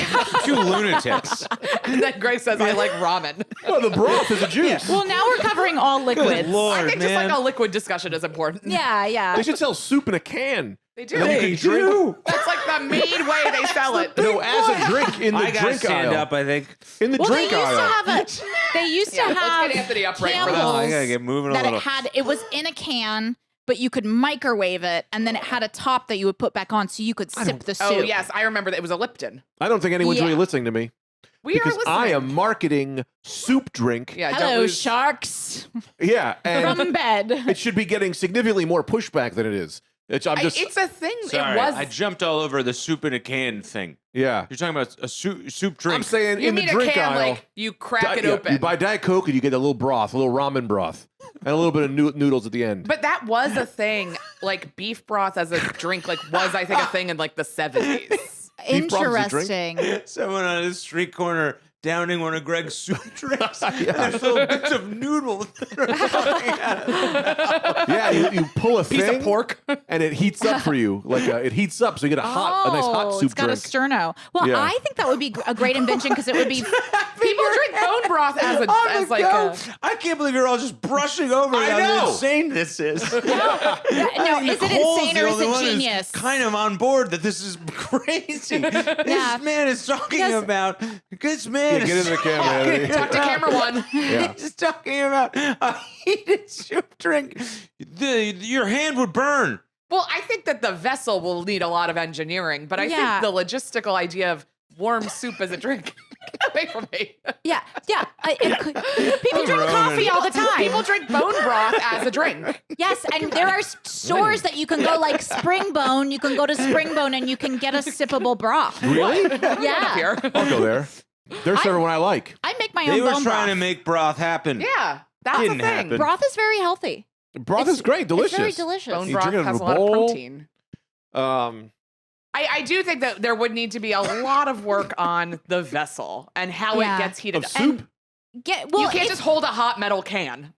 Two lunatics. And then Grace says, I like ramen. Oh, the broth is a juice. Well, now we're covering all liquids. Lord, I think man. just like a liquid discussion is important. Yeah, yeah. They should sell soup in a can. They do. And then you They can drink. do. That's like the main way they sell it. No, as a drink in the I gotta drink stand aisle. up, I think. In the Well, they drink used to aisle. have a. They used to Yeah, let's have get Anthony upright for this. Oh, I Campbell's gotta get moving a that little. it was in a can, but you could microwave it, and then it had a top that you would put back on, so you could sip the soup. Oh, yes. I remember that it was a Lipton. I don't think anyone's Yeah. really listening to me We because are listening. I am marketing soup drink. Yeah, don't Hello, lose. sharks Yeah, and from bed. it should be getting significantly more pushback than it is. It's a thing. Sorry, it was. I jumped all over the soup in a can thing. yeah. You're talking about a soup drink. I'm saying you in the mean a drink can aisle. like you crack it yeah, open. you buy Diet Coke and you get a little broth, a little ramen broth. and a little bit of noodles at the end. But that was a thing. Like beef broth as a drink, like was I think a thing in like the 70s. Beef broth is a Interesting. Someone on a street corner downing one of Greg's soup drinks. And there's little bits of noodles that are coming out of the Yeah, you pull a Piece thing, of pork. and it heats up for you. Like it heats up, so you get a nice hot soup it's got drink. a sterno. Well, Yeah. I think that would be a great invention because it would be. People drink bone broth as a On as the like go. a I can't believe you're all just brushing over I how know. insane this is. No, is it Nicole's insane the or is only it one who's genius? kind of on board that this is crazy. This man is talking Yes. about. This man Yeah, is get in the camera, Anthony. talk to camera one. Yeah. He's talking about a heated soup drink. Your hand would burn. Well, I think that the vessel will need a lot of engineering, but I Yeah. think the logistical idea of warm soup as a drink. Get away from me. Yeah. People drink coffee all the time. People drink bone broth as a drink. Yes, and there are stores that you can go like Springbone. You can go to Springbone and you can get a sippable broth. Really? Yeah. Here. I'll go there. They're serving what I like. I make my They own were bone trying broth. to make broth happen. Yeah, that's Didn't the thing. happen. Broth is very healthy. Broth is great, delicious. It's very delicious. Bone You broth drink it has in a a lot of bowl. protein. Um, I do think that there would need to be a lot of work on the vessel and how Yeah. it gets heated. of soup. And Well, you can't just hold a hot metal can.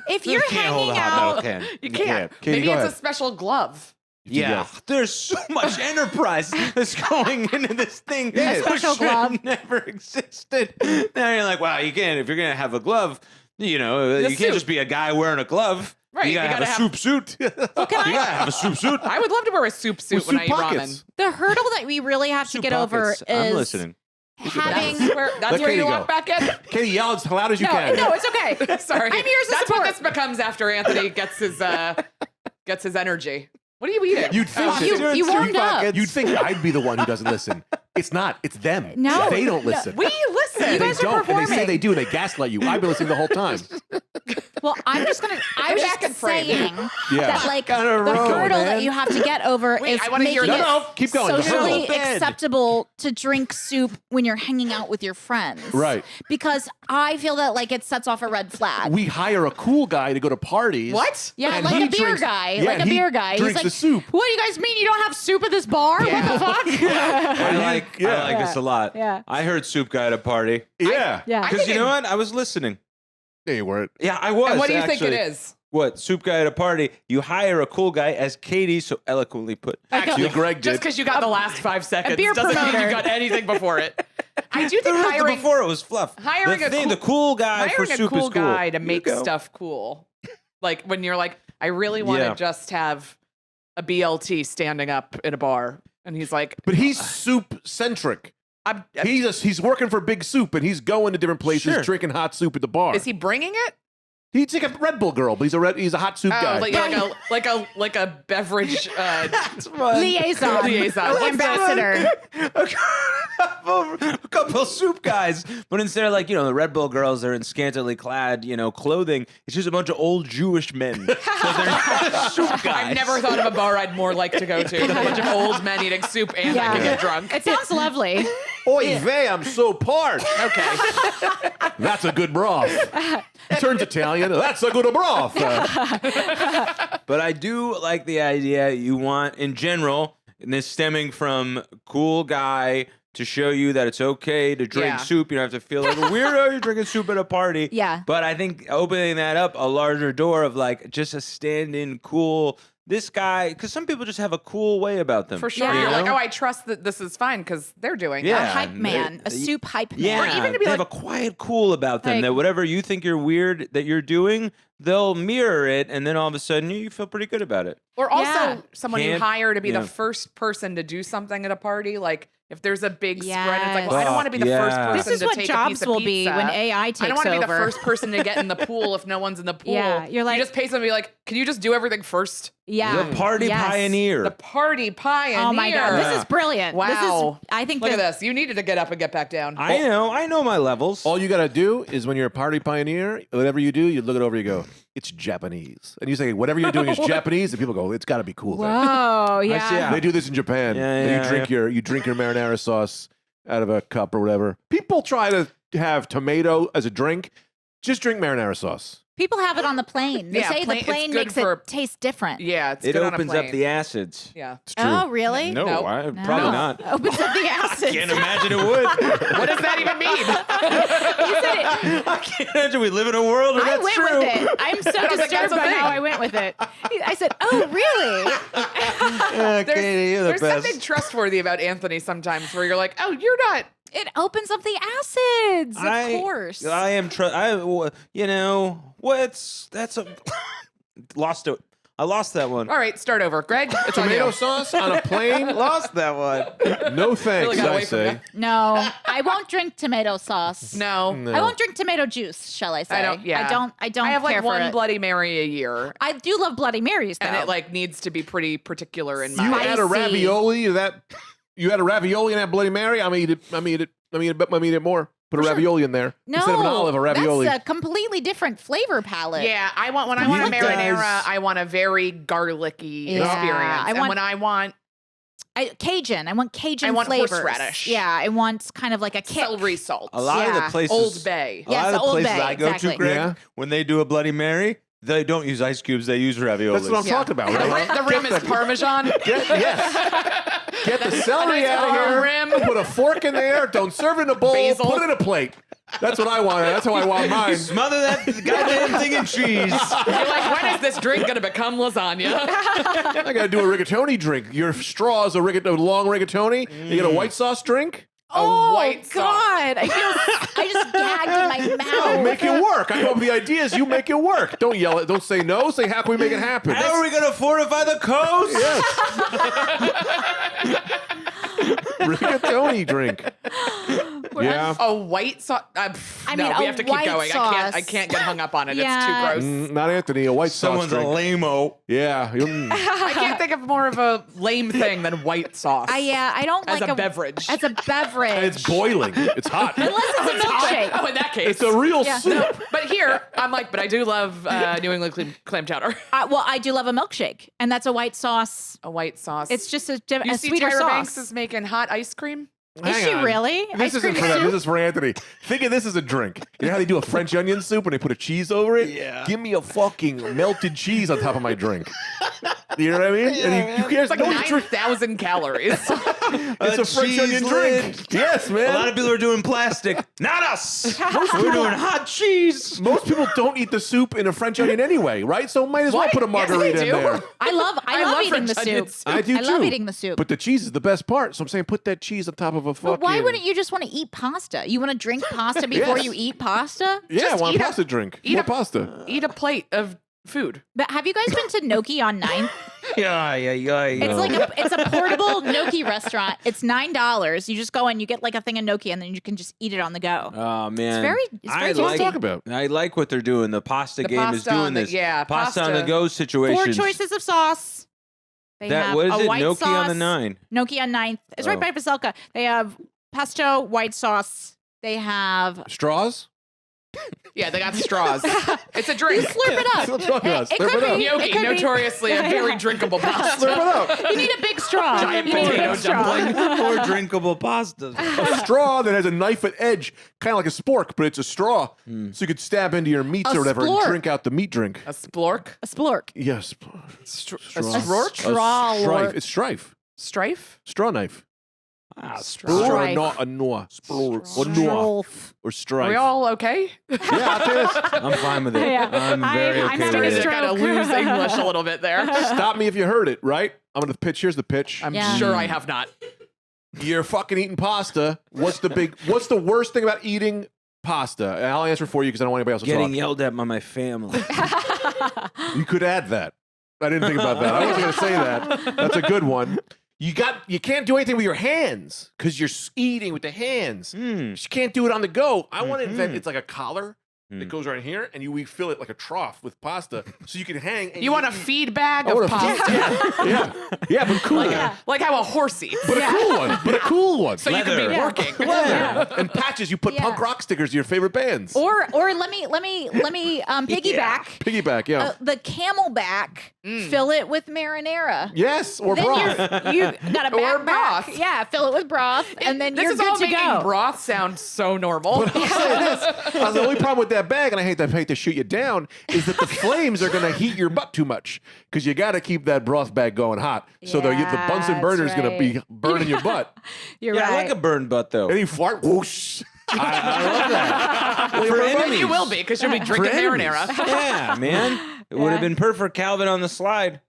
if You you're can't hold hanging a hot metal out. can. You can't. can't. Katie, Maybe go it's ahead. a special glove. Yeah, there's so much enterprise that's going into this thing. Yeah. that Special should glove. never existed. Now you're like, wow, you can't. If you're gonna have a glove, you know, you suit. can't just be a guy wearing a glove. Right, You gotta you have gotta a have- soup suit. You gotta have a soup suit. I would love to wear a soup suit With when soup I eat pockets. ramen. The hurdle that we really have to Soup get over pockets. is I'm listening. having. That's Let where Katie you go. walk back in. Katie, yell as loud as you No, can. no, it's okay. Sorry. I'm here as a That's support. what this becomes after Anthony gets his energy. What are you eating? You'd think Oh, that- you warmed up. You'd think I'd be the one who doesn't listen. It's not. It's them. No, They don't no. listen. we listen. You They guys are don't. And they say performing. they do, and they gaslight you. I've been listening the whole time. Well, I'm just gonna. I was Back in just frame. saying Yeah. that like Gotta the roll, hurdle man. that you have to get over Wait, is I wanna hear making this. it No, keep going. The socially hurdle. acceptable to drink soup when you're hanging out with your friends. Right. Because I feel that like it sets off a red flag. We hire a cool guy to go to parties. What? Yeah, and like he a beer drinks- guy. yeah, like a he beer guy. drinks He's like, the soup. what do you guys mean you don't have soup at this bar? Yeah. What the fuck? I like this a lot. Yeah. I heard soup guy at a party. Yeah. Yeah. I Because think you know what? I was listening. Yeah, you weren't. Yeah, I was. And what do you think actually. it is? What, soup guy at a party? You hire a cool guy, as Katie so eloquently put. Actually, Greg Just did. because you got the last 5 seconds beer doesn't mean promoter. you got anything before it. I do The think rest hiring before it was fluff. hiring the a thing, cool- the cool guy for hiring a soup cool is cool. guy to You make go. stuff cool. Like when you're like, I really want to Yeah. just have a BLT standing up in a bar. And he's like, But he's soup centric. I'm, He's working for Big Soup, and he's going to different places, Sure. drinking hot soup at the bar. is he bringing it? He's like a Red Bull girl, but he's a hot soup guy. Like a beverage That's fun. Liaison. Liaison. Ambassador. a couple of soup guys, but instead of like, the Red Bull girls are in scantily clad, clothing, it's just a bunch of old Jewish men. So they're not soup guys. I've never thought of a bar I'd more like to go to than a bunch of old men eating soup and I can get drunk. It sounds lovely. Oy vey, I'm so parched. Okay. That's a good broth. He turns Italian. That's a good broth. But I do like the idea you want in general, and this stemming from cool guy to show you that it's okay to drink Yeah. soup. You don't have to feel like a weirdo. You're drinking soup at a party. Yeah. But I think opening that up a larger door of like just a stand-in cool. This guy, because some people just have a cool way about them. For sure. Yeah. You're like, know? oh, I trust that this is fine because they're doing Yeah. A it. hype man. A soup hype man. Yeah, Or even to be they like- have a quiet cool about them Like- that whatever you think you're weird that you're doing, they'll mirror it, and then all of a sudden you feel pretty good about it. Or also Yeah. someone you Can't- hire to be yeah. the first person to do something at a party. Like if there's a big spread, it's like, Yes. well, I don't want to be the first Yeah. person This is to what take a jobs piece of will be pizza. when AI takes I don't want to be the over. first person to get in the pool if no one's in the pool. Yeah, you're like- you just pay somebody like, can you just do everything first? Yeah. The party Yes. pioneer. The party pioneer. Oh my god, this is brilliant. Wow. This is, I think Look at this, this. You needed to get up and get back down. I know my levels. All you got to do is when you're a party pioneer, whatever you do, you look it over, you go, it's Japanese. And you say, whatever you're doing is Japanese, and people go, it's got to be cool. Then. Whoa, see yeah. how- They do this in Japan. Yeah, and yeah, you drink your marinara sauce out of a cup or whatever. People try to have tomato as a drink. Just drink marinara sauce. People have it on the plane. They Yeah, say plane- the it's plane good makes for- it taste different. Yeah, it's It good on a opens up plane. the acids. Yeah. It's true. Oh, really? No, No. No. probably not. Opens up the acids. Can't imagine it would. What does that even mean? You said it. I can't imagine we live in a world where I that's went true. with it. I'm so don't think that's disturbed a by thing. how I went with it. I said, "Oh, really?" Yeah, Katie, you're the There's best. something trustworthy about Anthony sometimes where you're like, oh, you're not. It opens up the acids, of course. I am. You know what's that's a lost it. I lost that one. All right, start over. Greg, it's on Tomato you. sauce on a plane? Lost that one. No thanks, Really got I away from say. No, I won't drink tomato sauce. No. I won't drink tomato juice. Shall I say? I don't. Yeah. I don't. I have care like for one it. Bloody Mary a year, I do love Bloody Marys, though. and it like needs to be pretty particular in You my. add a Spicy. ravioli to that. You add a ravioli in that Bloody Mary. I'm gonna eat it. I'm gonna eat it. I'm gonna eat it more. Put a For sure. ravioli in there no, instead of an olive. A ravioli. That's a completely different flavor palette. Yeah, I want when I You want a marinara, guys- I want a very garlicky Yeah, experience. I And want- when I want Cajun. I want Cajun I want flavors. horseradish. Yeah, I want kind of like a kick. celery salt, A lot of the Yeah. places, Old Bay. a Yes, lot of the Old places Bay, I go exactly. to, Greg, Yeah. when they do a Bloody Mary, they don't use ice cubes. They use raviolis. That's what I'm talking about. Right? The rim is Parmesan. Get the celery nice out of long here. rim. Put a fork in there. Don't serve it in a bowl. Basil. Put it in a plate. That's what I want. That's how I want mine. Smother that goddamn thing in cheese. You're like, when is this drink going to become lasagna? I gotta do a rigatoni drink. Your straw is a long rigatoni. You get a white sauce drink. Oh white sauce. God! I just gagged in my mouth. Oh, make it work. I come up with the ideas. You make it work. Don't yell it. Don't say no. Say how can we make it happen? How are we gonna fortify the coast? Yes. Rigatoni drink. Yeah. A white sauce. I No, mean, we a have to keep white going. sauce. I can't get hung up on it. Yeah. It's too gross. Not Anthony. A white Someone's sauce a drink. lame-o. Yeah. I can't think of more of a lame thing than white sauce. I don't As like a beverage. As a beverage. And it's boiling. It's hot. Unless it's a milkshake. Oh, in that case. It's a real Yeah. soup. But here, I'm like, but I do love New England clam chowder. Well, I do love a milkshake, and that's a white sauce. A white sauce. It's just a you see sweeter Tyra sauce. Banks is making hot ice cream. Is Hang she on. really? This Ice isn't cream for them. soup? This is for Anthony. Think of this as a drink. You know how they do a French onion soup and they put a cheese over it? Yeah. Give me a fucking melted cheese on top of my drink. You know what I mean? And who cares? It's like No one's drink. 9,000 calories. It's a French cheese onion lid. drink. Yes, man. A lot of people are doing plastic. Not us. We're doing hot cheese. Most people don't eat the soup in a French onion anyway, right? So might as well What? put a Yes, they margarita in do. there. I love eating French the onion soup. soup. I do I too. love eating the soup. But the cheese is the best part. So I'm saying put that cheese on top of a fucking. But why wouldn't you just want to eat pasta? You want to drink pasta before Yes. you eat pasta? Yeah, I Just want eat a a- pasta drink. eat More a- pasta. Eat a plate of food. But have you guys been to Gnocchi on 9th? Yeah. It's like it's a portable gnocchi restaurant. It's $9. You just go and you get like a thing of gnocchi, and then you can just eat it on the go. Oh man, It's very What tasty. talk about? I like what they're doing. The pasta The game is pasta on doing the- this. yeah, pasta on pasta. the go 4 situations. choices of sauce. They That have what is a it? white Gnocchi sauce. on the 9. Gnocchi on 9th. It's right Oh. by Vasilka. They have pesto, white sauce. They have. Straws? Yeah, they got straws. It's a drink. You slurp it up. That's what I'm talking about. It Slurp could it up. be. Gnocchi, It could be. notoriously a very drinkable pasta. Slurp it up. You need a big straw. Giant You need a potato big straw. dumpling. More drinkable pastas. A straw that has a knife at edge, kind of like a spork, but it's a straw. So you could stab into your meats A or whatever splork. and drink out the meat drink. A splork? A splork. Yes. A Straw. strork? Straw Strife. lord. It's strife. Strafe? Straw knife. Straw. Or Strife. a noa. Splork. Or noa. Strolf. Or Are strife. we all okay? Yeah, I'll tell you this. I'm fine with it. Yeah. I'm very I'm okay having with a it. stroke. Gotta lose English a little bit there. Stop me if you heard it, right? I'm going to pitch. Here's the pitch. I'm Yeah. sure I have not. You're fucking eating pasta. What's the worst thing about eating pasta? And I'll answer for you because I don't want anybody else to Getting talk. yelled at by my family. You could add that. I didn't think about that. I wasn't going to say that. That's a good one. You can't do anything with your hands because you're eating with the hands. You can't do it on the go. I want to invent. It's like a collar that goes right here, and we fill it like a trough with pasta, so you can hang. And You want a feed bag I of want a pasta? yeah, but cool. Like how a horse eats. But a cool one. But a cool one. So you can be Leather. working. Leather. And patches. You put Yeah. punk rock stickers to your favorite bands. Or let me piggyback. Piggyback. Yeah. The Camelback. Fill it with marinara. Yes. Or Then broth. you got a Or backpack. broth. Yeah, fill it with broth, and then This you're is good all to making go. broth sound so normal. I'll say this. The only problem with that bag, and I hate to shoot you down, is that the flames are going to heat your butt too much because you got to keep that broth bag going hot. So the Bunsen burner is going to be burning your butt. You're Yeah, right. I like a burned butt though. And you fart, whoosh. I love that. For Well, enemies. you will be because you'll be drinking enemies. marinara. Yeah, man. It would have been perfect for Calvin on the slide.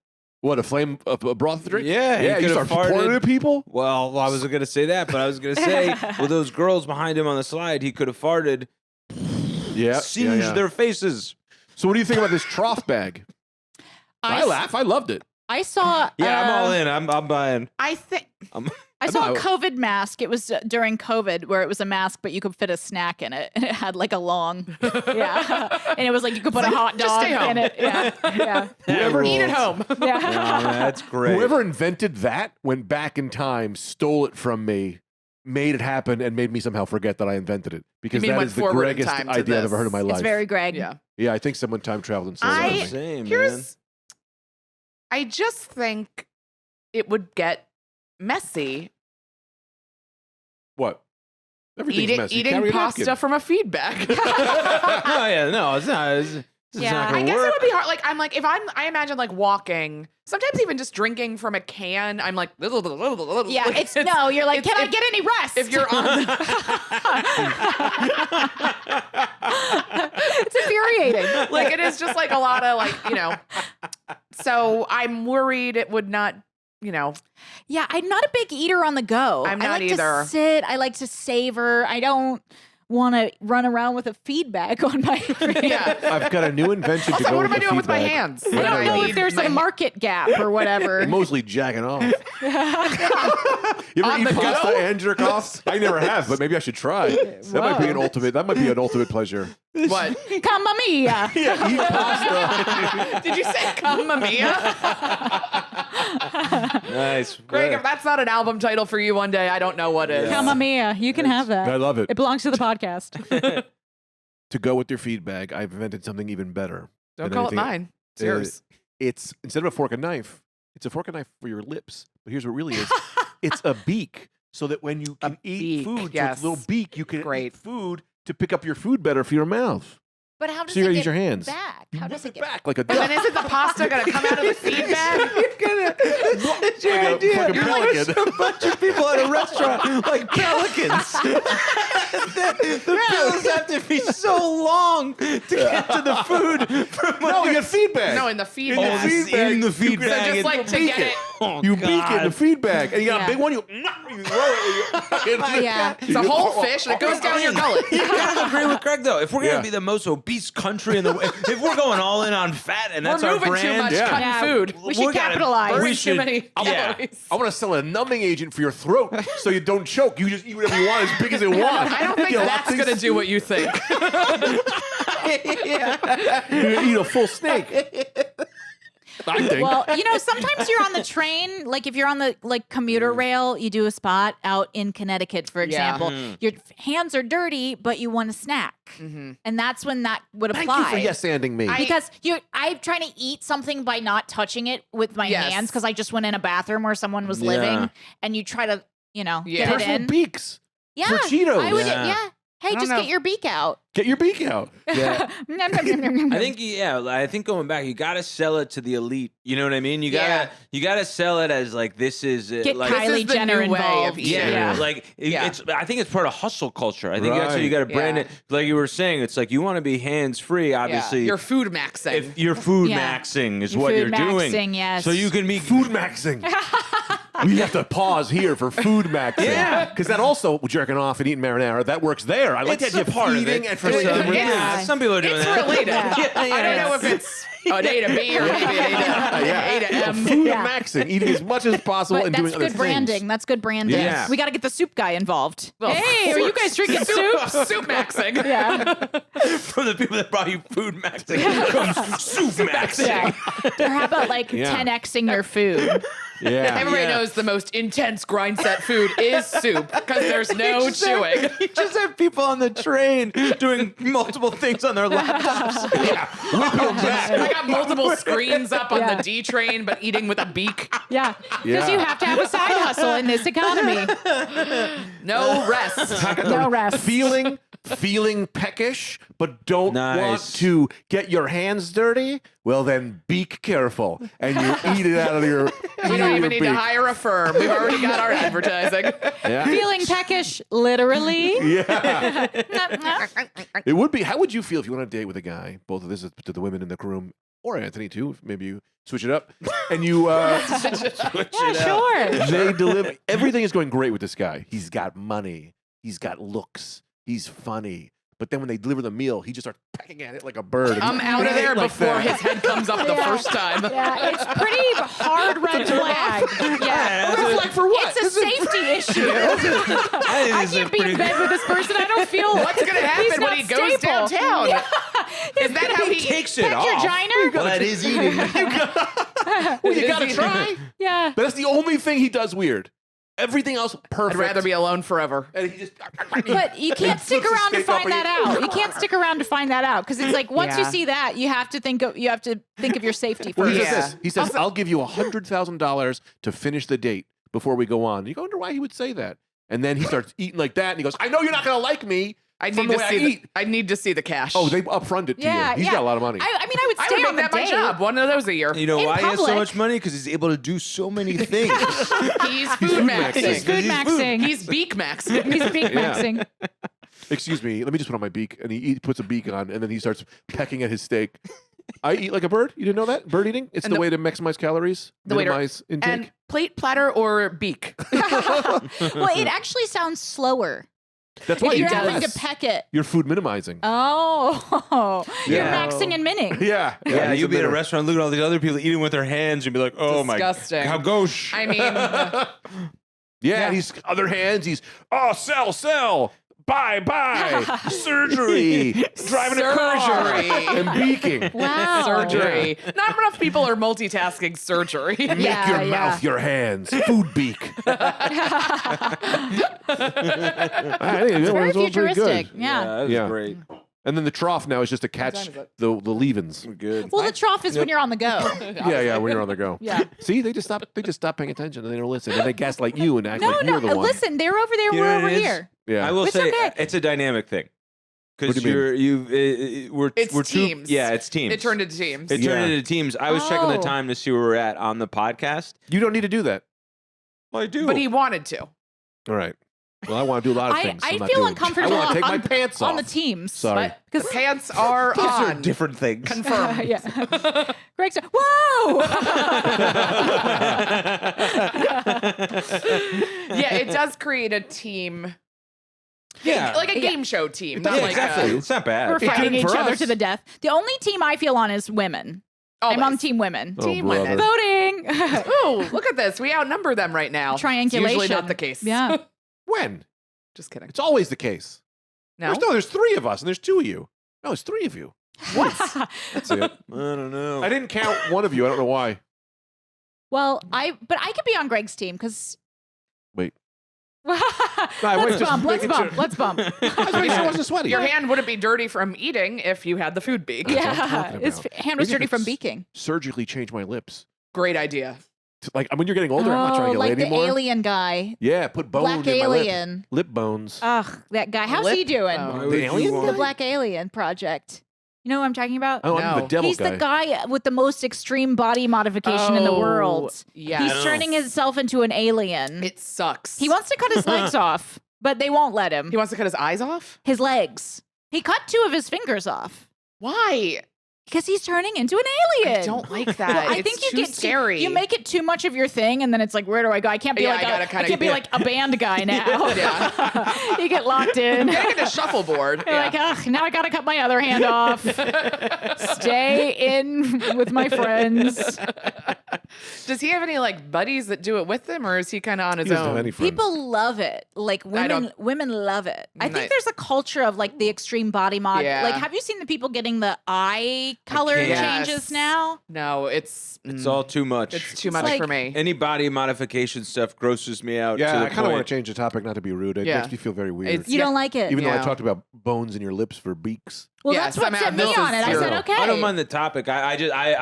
What, a broth drink? Yeah, he Yeah, you could start have farted. pouring it at people? Well, I wasn't going to say that, but I was going to say with those girls behind him on the slide, he could have farted, Yeah. singed their faces. So what do you think about this trough bag? I laugh. I loved it. I saw. Yeah, I'm all in. I'm buying. I think I saw a know. COVID mask. It was during COVID where it was a mask, but you could fit a snack in it, and it had like a long, and it was like you could put a hot just dog stay home. in it. Yeah, Whoever, eat at home. yeah. Oh, that's great. whoever invented that went back in time, stole it from me, made it happen, and made me somehow forget that I invented it. Because mean that went is the forward in greatest time to idea I've this. ever heard in my life. It's very Greg. Yeah. Yeah, I think someone time traveled and stole it. I- Same, man. Here's. I just think it would get messy What? Everything's messy. Carry eating a pasta napkin. from a feedback. Oh, yeah, no, it's not. It's Yeah, not I gonna guess work. it would be hard. Like I'm like if I imagine like walking, sometimes even just drinking from a can. I'm like, Yeah, like, it's no. You're like, it's- can I if- get any rest? if you're on. It's infuriating. Like it is just like a lot of like. So I'm worried it would not. Yeah, I'm not a big eater on the go. I'm I not like either. to sit. I like to savor. I don't want to run around with a feedback on my. Yeah. I've got a new invention to Also, go what am I the doing with my feedback. hands? I don't know if there's a market gap or whatever. Mostly jacking off. You ever On eat the pasta go? and jerk off? I never have, but maybe I should try. That might be an ultimate. That might be an ultimate pleasure. What? Mamma mia. Yeah, eat pasta. Did you say Mamma Mia? Nice. Greg, Yeah. if that's not an album title for you one day, I don't know what is. Mamma mia. You can have that. I love it. It belongs to the podcast. To go with your feedback, I've invented something even better. Don't than call it anything- mine. It's Uh, yours. It's instead of a fork and knife, it's a fork and knife for your lips. But here's what it really is: it's a beak, so that when you can eat beak, food, so it's yes. a little beak, you can Great. eat food to pick up your food better for your mouth. But how does So you it gotta get use your hands. back? You How whip does it get back like a And duck? then isn't the pasta going to come out of the feed bag? It's your Like a idea. fucking You're like pelican. a bunch of people at a restaurant like pelicans. The pills have to be so long to get to the food. From No, you get feedback. No, in the feed In the bag. feed bag. in the feed You can bag. just and like to beak get it. Oh, You beak it in the God. feed bag, and you got Yeah. a big one. You throw it. Yeah. It's a whole fish and it goes down your gullet. You gotta agree with Craig though. If we're gonna Yeah. be the most obese country in the world, if we're going all in on fat and that's We're our moving brand, too much Yeah. cutting Yeah. food. We should gotta- capitalize. we Burning too should- many yeah. calories. I want to sell a numbing agent for your throat so you don't choke. You just eat whatever you want, as big as you want. I don't think You know, that's things- going to do what you think. You eat a full snake. I think. Well, sometimes you're on the train, like if you're on the commuter rail, you do a spot out in Connecticut, for Yeah. example. Your hands are dirty, but you want a snack. And that's when that would Thank apply. you for yes-anding me. Because I'm trying to eat something by not touching it with my Yes. hands because I just went in a bathroom where someone was Yeah. living, and you try to, Yeah. get it Personal in. beaks. Yeah, for Cheetos. I would. Yeah. Yeah. Hey, don't just know. get your beak out. Get your beak out. Yeah. Nom, nom, nom, nom, nom. I think going back, you gotta sell it to the elite. You know what I mean? You gotta Yeah. you gotta sell it as like this is Get like Kylie This is the Jenner new way of involved. eating. yeah, Yeah. like Yeah. it's. I think it's part of hustle culture. I think that's what you Right. got to brand Yeah. it. Like you were saying, it's like you want to be hands free. Obviously, You're food maxing. if you're food Yeah. maxing is You're what food you're doing. maxing, yes. So you can be Food maxing. We have to pause here for food maxing. Yeah. Because that also, jerking off and eating marinara, that works there. I like It's that a part of eating it. and for For some some, reason. yeah, some people are doing it's that. related. Yeah. I don't know if it's an A to B or maybe an A to M. Food Yeah. maxing, eating as much as possible But and that's doing other good branding. things. That's good branding. Yeah. We got to get the soup guy involved. Well, of hey, are you guys drinking soup? Soup maxing. Yeah. For the people that brought you food maxing, comes soup maxing. Yeah. Or how about Yeah. 10xing your food? Yeah. Everybody Yeah. knows the most intense grind set food is soup because there's no chewing. You just have people on the train doing multiple things on their laptops. I got multiple screens up on Yeah. the D train, but eating with a beak. Yeah. Because Yeah. you have to have a side hustle in this economy. No rest. No rest. Feeling feeling peckish, but don't want Nice. to get your hands dirty, well then be careful and you eat it out of your. We don't even need to hire a firm. We've already got our advertising. Yeah. Feeling peckish, literally. Yeah. It would be. How would you feel if you went on a date with a guy? Both of this is to the women in the room, or Anthony too. If maybe you switch it up, and you. Yeah, sure. They deliver. Everything is going great with this guy. He's got money. He's got looks. He's funny. But then when they deliver the meal, he just starts pecking at it like a bird. and I'm he out of ate there like before that. his head comes up the Yeah. first time. Yeah, it's pretty hard red flag. Yeah. Red flag for what? It's a safety issue. I can't be in bed with this person. I don't feel. What's going to happen when he goes downtown? Is that how he takes it Peck your off. giner? Well, that is eating. Well, you gotta try. Yeah. But that's the only thing he does weird. Everything else I'd perfect. rather be alone forever. And he just. But you can't stick flips his around to steak up find and that out. You can't stick around to find that out because it's like once you Yeah. see that, you have to think of your safety Well, he first. says Yeah. this. He says, "I'll give you $100,000 to finish the date before we go on." You go, wonder why he would say that. And then he starts eating like that, and he goes, "I know you're not gonna like me." I from need the to way see. I eat. I need to see the cash. Oh, they upfront it to Yeah, you. He's yeah. got a lot of money. I mean, I would I stay would on make the that my date. job. One of those a year. You know In why he has so public. much money? Because he's able to do so many things. He's food maxing. He's food maxing. He's beak maxing. He's beak Yeah. maxing. Excuse me. Let me just put on my beak. And he puts a beak on, and then he starts pecking at his steak. I eat like a bird. You didn't know that? Bird eating? It's And the the- way to maximize calories, the waiter- minimize intake. And plate, platter, or beak. Well, it actually sounds slower. That's If why you're you having do to peck it. You're food minimizing. Oh, you're Yeah. maxing and minning. Yeah. Yeah, he's you'll be at a minnow. restaurant looking at all these other people eating with their hands and be like, oh Disgusting. my, how gauche. I mean, Yeah, Yeah. he's other hands. He's sell, buy, surgery, driving a car, Surgery. and beaking. Wow. surgery. Not enough people are multitasking surgery. Make Yeah, your yeah. mouth your hands. Food beak. It's very futuristic. Yeah. that was Yeah. great. And then the trough now is just to time catch is it? the leave-ins. Good. Well, the trough is when you're on the go. Yeah, when you're on the go. Yeah. See, they just stop paying attention and they don't listen. And they gaslight you and act No, like no. you're the one. Listen, they're over there. You We're know what over it is? here. Yeah. I will It's say okay. it's a dynamic thing. What Because do you mean? we're It's we're two- teams. Yeah, it's teams. It turned into teams. It turned Yeah. into teams. I was checking the Oh. time to see where we're at on the podcast. You don't need to do that. Well, I do. But he wanted to. All right. Well, I want to do a lot of things. I I'm not feel doing. uncomfortable I want to take my on- pants off. on the teams. Sorry. But the pants are Those are on. different things. Confirmed. yeah. Greg said, "Whoa!" Yeah, it does create a team. Yeah. Like a Yeah. game show team. It Not does. like exactly. a, It's not bad. We're fighting did each for other us. to the death. The only team I feel on is women. I'm on always. team women. Oh, Team brother. women. Voting. Ooh, look at this. We outnumber them right now. It's Triangulation. usually not the case. Yeah. When? Just kidding. It's always the case. No. There's 3 of us and there's 2 of you. No, it's 3 of you. What? That's it. I don't know. I didn't count one of you. I don't know why. Well, I could be on Greg's team because. Wait. let's just bump. Let's making bump. sure. Let's bump. I was making sure it wasn't sweaty. Your hand wouldn't be dirty from eating if you had the food beak. That's what I'm Yeah, talking his about. hand was Maybe if dirty from it's- beaking. Surgically change my lips. Great idea. Like when you're getting older, I'm not trying to get like laid the anymore. alien guy, Yeah, put bone black in my lip. alien. Lip bones. Ugh, that guy. How's he Lip doing? bone. Why The would you alien want- The Black Alien Project. You know what I'm talking about? Oh, I'm the No. devil He's guy. the guy with the most extreme body modification in the world. Yeah. He's turning himself into an alien. It sucks. He wants to cut his legs off, but they won't let him. He wants to cut his eyes off? His legs. He cut 2 of his fingers off Why? because he's turning into an alien. I don't like that. Well, I It's think you too get scary. you make it too much of your thing, and then it's like, where do I go? I can't be Yeah, like I gotta I kinda can't be get- like a band guy now. Yeah. You get locked in. Gotta get a shuffleboard. You're like, ugh, now I gotta cut my other hand off. Stay in with my friends. Does he have any like buddies that do it with him, or is he kind of on his He doesn't have own? any friends. People love it. Like women love it. I think Right. there's a culture of like the extreme body mod. Yeah. Like, have you seen the people getting the eye color can't. changes Yes. now? No, it's It's all too much. it's too much like- for me. Any body modification stuff grosses me out. Yeah, to the I kind of want point- to change the topic, not to be rude. It Yeah. makes me feel very weird. It's- You Yeah. don't like it. Even though I Yeah. talked about bones in your lips for beaks. Well, Yeah, that's what somehow set me this on is it. I said, zero. okay. I don't mind the topic. I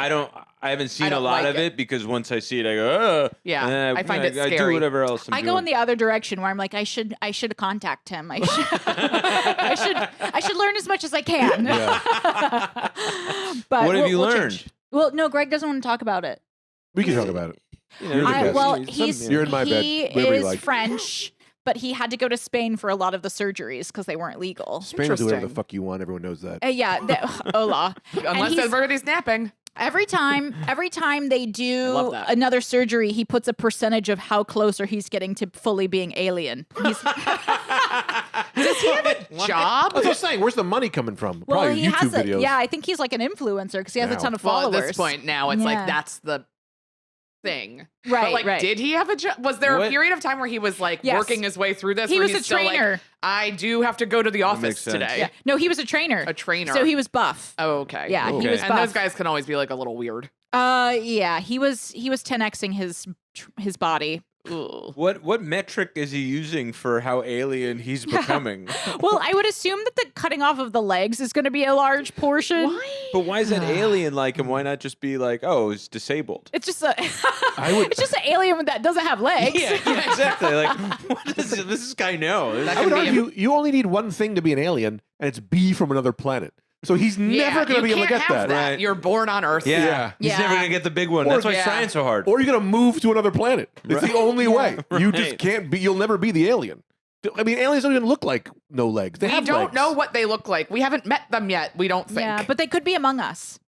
don't. I haven't seen a don't lot like of it because once I see it, I go, oh. Yeah, and then I find it I do scary. whatever else I'm I doing. go in the other direction where I'm like, I should contact him. I should learn as much as I can. But What have you we'll learned? change. Well, no, Greg doesn't want to talk about it. We can talk about it. You know, You're the I, guest. well, Some- You're in my bed. he Whatever you is like. French, but he had to go to Spain for a lot of the surgeries because they weren't legal. Spain will do whatever the Interesting. fuck you want. Everyone knows that. Yeah, hola. Unless he's- everybody's napping. Every time they love do that. another surgery, he puts a percentage of how closer he's getting to fully being alien. He's, Does he have a job? That's what I'm saying. Where's the money coming from? well, Probably he YouTube has videos. yeah, I think he's like an influencer because he has a Now. ton of Well, followers. at this point now, it's Yeah. like that's the thing. Right, But like, right. did he have a job? Was there What? a period of time where he was like Yes. working his way through this? He where was he's a still like, trainer. I do have to go to the makes office sense. today. Yeah. No, he was a trainer. A trainer. So he was buff. Oh, okay. Yeah, he Okay. was And buff. those guys can always be like a little weird. Yeah, he was 10xing his body. Ooh. What metric is he using for how alien he's becoming? Well, I would assume that the cutting off of the legs is going to be a large portion. But why is that alien like him? Why not just be like, oh, he's disabled? It's just a would- it's just an alien that doesn't have legs. Yeah, exactly. Like, what does this guy know? That I would can be argue you only need one thing to be an alien, and it's be from another planet. So he's never going to be able to get that. Right. You're born on Earth. Yeah. He's Yeah. never gonna get the big one. Or- That's why yeah. science so hard. Or you're going to move to another planet. It's the only way. You just Right. can't be. You'll never be the alien. I mean, aliens don't even look like no legs. They We have don't legs. know what they look like. We haven't met them yet. We don't think. Yeah, but they could be among us.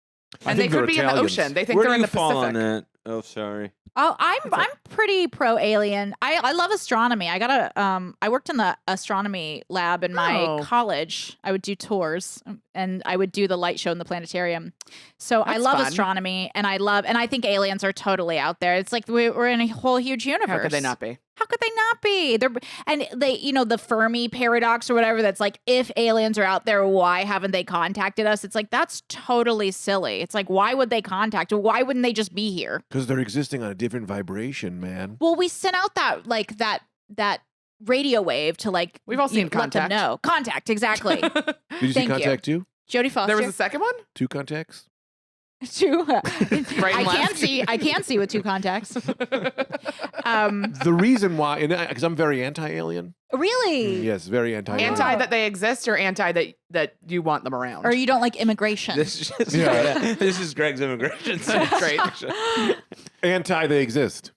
I and they think they're could be in the Italians. ocean. They think Where they're do in you the fall Pacific. on that? Oh, sorry. Oh, I'm pretty pro alien. I love astronomy. I worked in the astronomy lab in my Oh. college. I would do tours and I would do the light show in the planetarium. So I That's love fun. astronomy and I think aliens are totally out there. It's like we're in a whole huge universe. How could they not be? How could they not be? The Fermi paradox or whatever. That's like, if aliens are out there, why haven't they contacted us? It's like, that's totally silly. It's like, why would they contact? Why wouldn't they just be here? Because they're existing on a different vibration, man. Well, we sent out that radio wave to like. We've all seen let them Contact. know. Contact, exactly. Did you see Thank you. Contact 2? Jodie Foster. There was a second one? 2 contacts? two. Right and left. I can see with two contacts. The reason why, because I'm very anti-alien. Really? Yes, very anti-alien. Anti that they exist or anti that you want them around? Or you don't like immigration? This is, Yeah. this is Greg's immigration. Great. Anti they exist.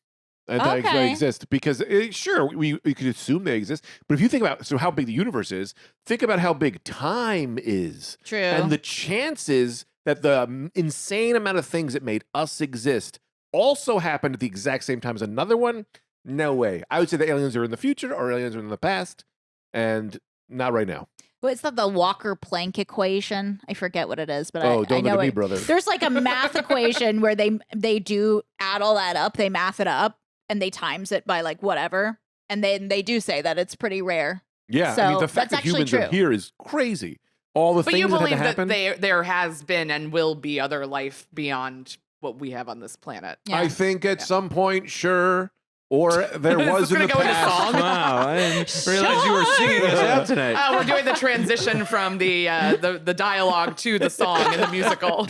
Anti Okay. they exist because sure we could assume they exist, but if you think about how big the universe is, think about how big time is, True. and the chances that the insane amount of things that made us exist also happened at the exact same time as another one. No way. I would say the aliens are in the future or aliens are in the past, and not right now. Well, it's not the Walker-Planck equation. I forget what it is, but I Don't know look at me, it. brother. There's like a math equation where they do add all that up, they math it up, and they times it by like whatever, and then they do say that it's pretty rare. Yeah, I So, mean the fact that's that humans actually are true. here is crazy. All the But things you that had to believe that happen. there has been and will be other life beyond what we have on this planet. Yeah. I think at some point, sure, or there Is was this in the gonna go into past. song? Wow, I didn't realize you were singing us out tonight. Oh, we're doing the transition from the dialogue to the song in the musical.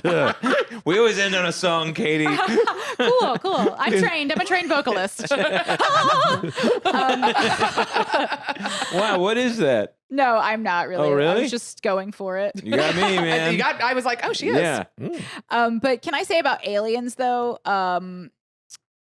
We always end on a song, Katie. cool. I'm a trained vocalist. Wow, what is that? No, I'm not really. Oh, I really? was just going for it. You got me, man. I was like, oh, she is. Yeah. But can I say about aliens though?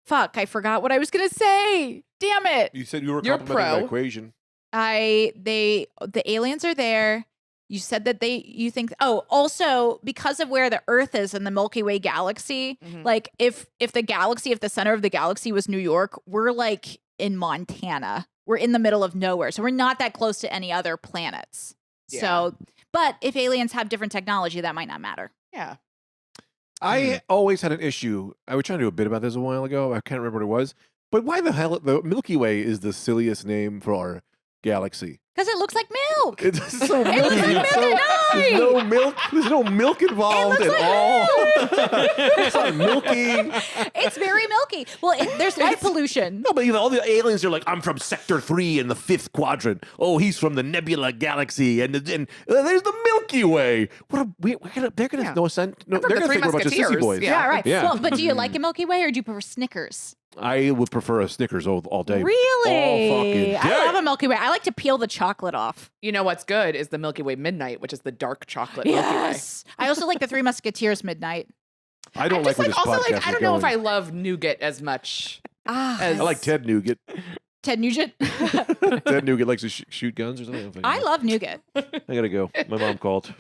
Fuck, I forgot what I was gonna say. Damn it. You said you were You're complimenting the pro. equation. The aliens are there. You said that you think also because of where the Earth is in the Milky Way Galaxy, Mhm. like if the center of the galaxy was New York, we're like in Montana. We're in the middle of nowhere. So we're not that close to any other planets. Yeah. So but if aliens have different technology, that might not matter. Yeah. I always had an issue. I was trying to do a bit about this a while ago. I can't remember what it was. But why the hell the Milky Way is the silliest name for our galaxy? Because it looks like milk. It's so It milky. looks like It's so- milk at there's night. no milk. There's no milk involved It looks at all. It's not milky. It's very milky. Well, there's light pollution. No, but all the aliens are like, I'm from Sector 3 in the 5th quadrant. Oh, he's from the Nebula Galaxy, and there's the Milky Way. They're gonna know sense. No, from they're the gonna Three think we're a bunch of sissy Musketeers. boys. Yeah. Yeah, right. Yeah. Well, but do you like a Milky Way or do you prefer Snickers? I would prefer a Snickers all day. Really? All fucking I day. love a Milky Way. I like to peel the chocolate off. You know what's good is the Milky Way Midnight, which is the dark chocolate Milky Way. Yes. I also like the Three Musketeers Midnight. I don't like Just where like this also podcast like I is don't know if going. I love nougat as much. Ah, I like Ted Nugent. Ted Nugent. Ted Nugent likes to shoot guns or something. I love nougat. I gotta go. My mom called.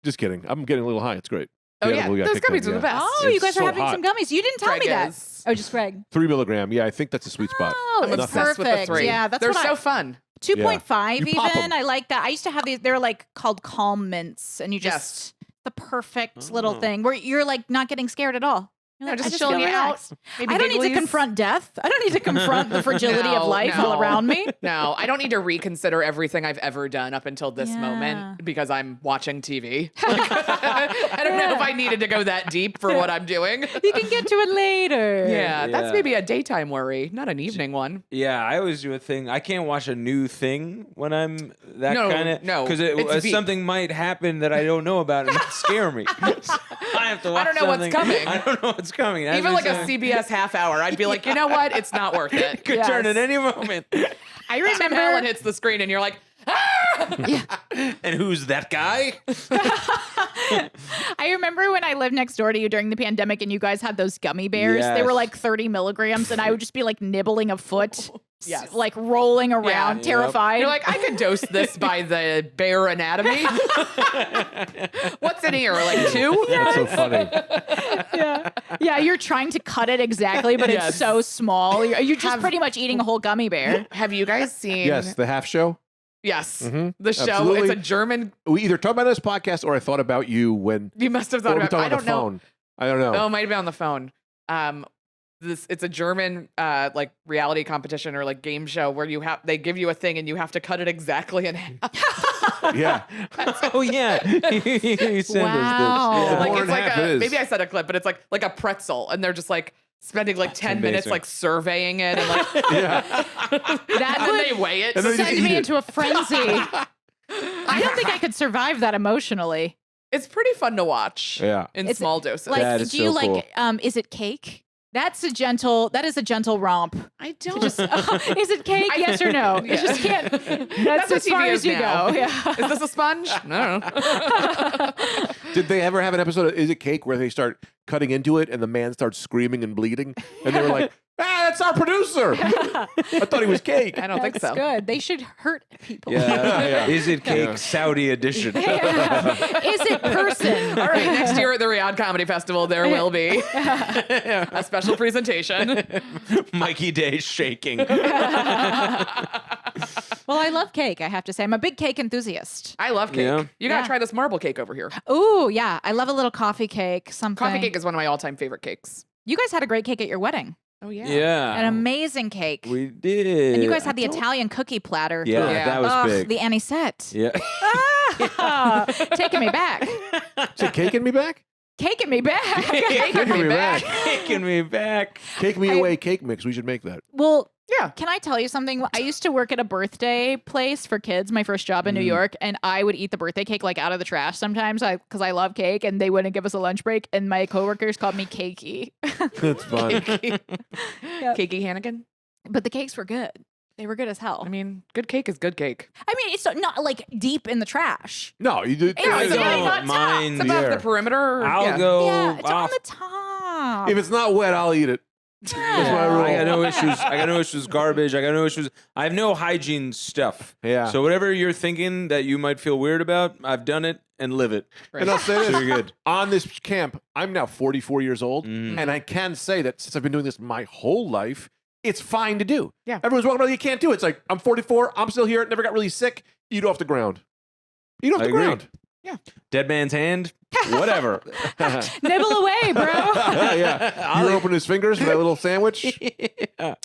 Just kidding. I'm getting a little high. It's great. Oh The yeah, edible got those kicked in, gummies are the best. Oh, It's you guys so are having hot. some gummies. You didn't tell Greg me that. is. Oh, just Greg. 3 milligram. Yeah, I think that's a sweet spot. Oh, I'm it's obsessed with the perfect. 3. Yeah, that's They're what so fun. 2.5 You pop 'em. even. I like that. I used to have these. They're like called calm mints, and you just the perfect little Oh. thing where you're like not getting scared at all. You're No, like, just I just chilling feel you out. relaxed. Maybe I don't need to gigglies. confront death. I don't need to confront the fragility of No, life no. all around me. No, I don't need to reconsider everything I've ever done up until this Yeah. moment because I'm watching TV. I don't know if I needed to go that deep for what I'm doing. You can get to it later. Yeah, that's Yeah. maybe a daytime worry, not an evening one. Yeah, I always do a thing. I can't watch a new thing when I'm that No, kind of no, because it's deep. something might happen that I don't know about and might scare me. So I have to watch. I don't know what's something- coming. I don't know what's coming. As Even you're like a saying, CBS half hour, I'd be like, you know what? It's not worth it. could turn at any moment. I Tim Allen remember. hits the screen and you're like, And who's that guy? I remember when I lived next door to you during the pandemic, and you guys had those gummy bears. They were Yes. like 30 milligrams, and I would just be like nibbling a foot. Yes. Like rolling around, Yeah. terrified. you're like, I could dose this by the bear anatomy. What's in here? Like 2? That's so funny. yeah, you're trying to cut it exactly, but Yes. it's so small. You're just Have- pretty much eating a whole gummy bear. Have you guys seen? Yes, the half show. Yes. Mhm. The show. Absolutely. It's a German. We either talked about this podcast or I thought about you when You must have or thought we about. talked I on the don't know. phone. I don't know. Oh, it might have been on the phone. It's a German like reality competition or like game show where they give you a thing and you have to cut it exactly in half. Yeah. Oh yeah, you sent Wow. us this. Like More it's than like half it is. maybe I said a clip, but it's like a pretzel, and they're just like spending like 10 minutes amazing. like surveying it and like Yeah. That and then would they weigh it. And then they just send eat me it. into a frenzy. I don't think I could survive that emotionally. It's pretty fun to watch. Yeah. In It's small doses. Like, That is do you so cool. like? Is it cake? That is a gentle romp. I don't. Just is it cake? Yes or no? Yeah. It just can't. That's, That's as what far TV as is you now. go. Yeah. Is this a sponge? No. Did they ever have an episode of Is It Cake where they start cutting into it and the man starts screaming and bleeding? And they were like, that's our producer. I thought he was cake. I don't think That's so. good. They should hurt people. Yeah. Yeah. Is it cake Yeah. Saudi edition? Yeah. Is it person? All right, next year at the Riyadh Comedy Festival, there will be a special presentation. Mikey Day shaking. Well, I love cake. I have to say, I'm a big cake enthusiast. I love cake. Yeah. You gotta Yeah. try this marble cake over here. Ooh, yeah. I love a little coffee cake. Something. Coffee cake is one of my all-time favorite cakes. You guys had a great cake at your wedding. Oh yeah. Yeah, An amazing cake. we did. And you guys had the I don't- Italian cookie platter. Yeah, Yeah. that was Ugh, big. the anisette. Yeah. Ah, taking me back. Is it caking me back? Caking me back. Taking me back. Taking me back. Cake me away cake mix. We should make that. Well, Yeah. can I tell you something? I used to work at a birthday place for kids, my first job in New York, and I would eat the birthday cake like out of the trash sometimes because I love cake, and they wouldn't give us a lunch break, and my coworkers called me cakey. That's fun. Katie Hannigan. But the cakes were good. They were good as hell. I mean, good cake is good cake. I mean, it's not like deep in the trash. No, you do. It's I sitting don't on top. mind. It's above Yeah. the perimeter. I'll yeah. go Yeah, it's on off. the top. If it's not wet, I'll eat it. That's my rule. I got no issues. I got no issues. Garbage. I got no issues. I have no hygiene stuff. Yeah. So whatever you're thinking that you might feel weird about, I've done it and live it. Right. And I'll say So this. you're good. On this camp, I'm now 44 years old, Mm. and I can say that since I've been doing this my whole life, it's fine to do. Yeah. Everyone's walking around, you can't do it. It's like, I'm 44, I'm still here, never got really sick. Eat off the ground. Eat off I the agree. ground. Dead man's hand. Whatever. Nibble away, bro. Yeah. You open his fingers for that little sandwich. Yeah.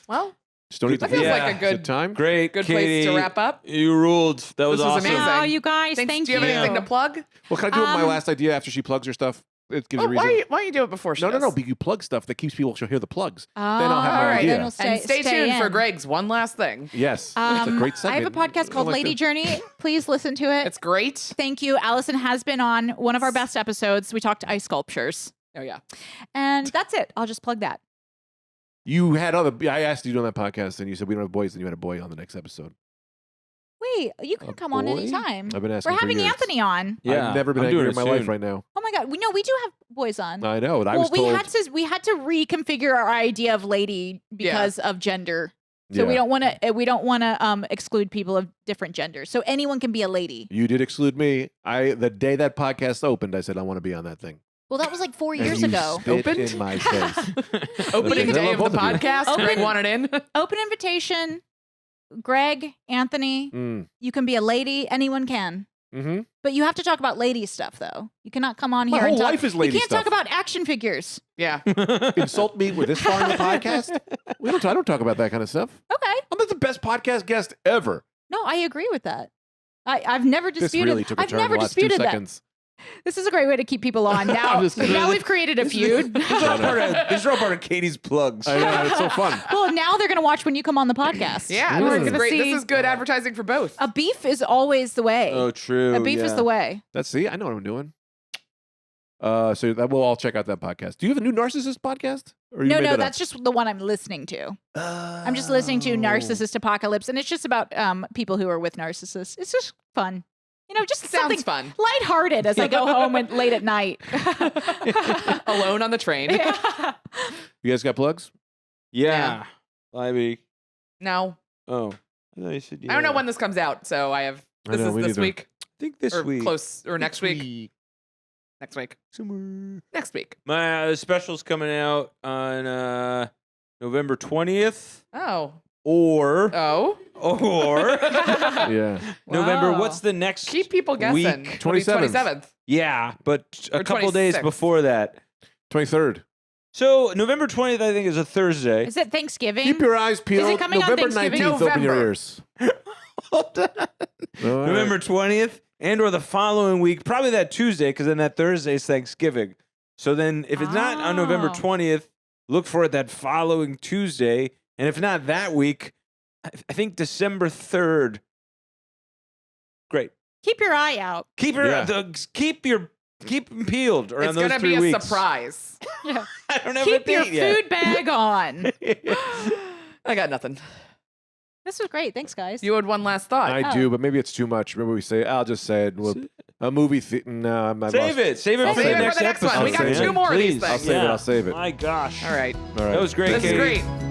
Well, Just don't eat the That feels food. like a Is good it time? Great, good Katie. place to wrap up. You ruled. That was This was awesome. amazing. Oh, you guys, Thanks. thank Do you have anything to plug? Well, can I do my Um, last idea after she plugs her stuff? It gives Oh, a reason. why don't you do it before she No, does? but you plug stuff that keeps people to hear the plugs. Oh, Then I'll have my all right, idea. then you'll And stay tuned for in. Greg's one last thing. Yes, it's a great I have a segment. podcast called I like Lady that. Journey. Please listen to it. It's great. Thank you. Allison has been on one of our best episodes. We talked ice sculptures. Oh yeah. And that's it. I'll just plug that. You had other. I asked you on that podcast, and you said we don't have boys, and you had a boy on the next episode. Wait, you can A come on boy? anytime. I've been asking. We're for having years. Anthony on. Yeah, I've never been I'm doing angrier it in my life soon. right now. Oh my god. We do have boys on. I know. And I was we told. had to reconfigure our idea of lady because of gender. So we Yeah. don't want to exclude people of different genders. So anyone can be a lady. You did exclude me. The day that podcast opened, I said I want to be on that thing. Well, that was like 4 And years you ago. spit Opened? in my face. Opening I day love of the both of you. podcast. Open- Greg wanted in. Open invitation. Greg, Anthony, Mm. you can be a lady. Anyone can. Mm-hmm. But you have to talk about lady stuff, though. You cannot come on My here and whole talk. life is lady you can't stuff. talk about action figures. Yeah. Insult me with this far in the podcast? I don't talk about that kind of stuff. Okay. I'm not the best podcast guest ever. No, I agree with that. I've never This disputed. really took a I've turn never in the last 2 disputed that. seconds. This is a great way to keep people on. Now, I'm just kidding. now we've created a feud. These are all part of Katie's plugs. I know, it's so fun. Well, now they're going to watch when you come on the podcast. Yeah. We're This is gonna great. see- This is good advertising for both. A beef is always the way. Oh, true. A beef is yeah. the way. See, I know what I'm doing. So that we'll all check out that podcast. Do you have a new narcissist podcast? Or you No, made that up? that's just the one I'm listening to. I'm just listening to Narcissist Apocalypse, and it's just about people who are with narcissists. It's just fun. Just something Sounds fun. lighthearted as I go home late at night. Alone on the train. Yeah. You guys got plugs? Yeah. Libby. No. Oh. I thought you said I don't know yeah. when this comes out, so I have. I This know, is we this neither. week I think this or week. close or next week. Next week. Somewhere. Next week. My special's coming out on November 20th Oh. or Oh. Yeah. November. Wow. What's the next Keep people guessing. week? 27th. 27th. Yeah, but a Or couple days 26th. before that. 23rd. So November 20th, I think, is a Thursday. Is it Thanksgiving? Keep your eyes peeled. coming on November Thanksgiving? 19th, open your November. ears. Hold on. All right. November 20th and or the following week, probably that Tuesday, because then that Thursday is Thanksgiving. So then if it's not on November Oh. 20th, look for it that following Tuesday. And if not that week, I think December 3rd. Great. Keep your eye out. Keep them peeled around It's those gonna 3 be a weeks. surprise. Yeah. I don't have Keep a your date yet. food bag on. I got nothing. This was great. Thanks, guys. You had one last thought. I do, but maybe it's too much. Remember we say, I'll just say it. A movie. No, I'm not. Save it. Save it I'll for save the it next for the next episode. one. We got man. two more of these Please. things. I'll save it. I'll save it. My gosh. All right. All right. That was great, This is Katie. great.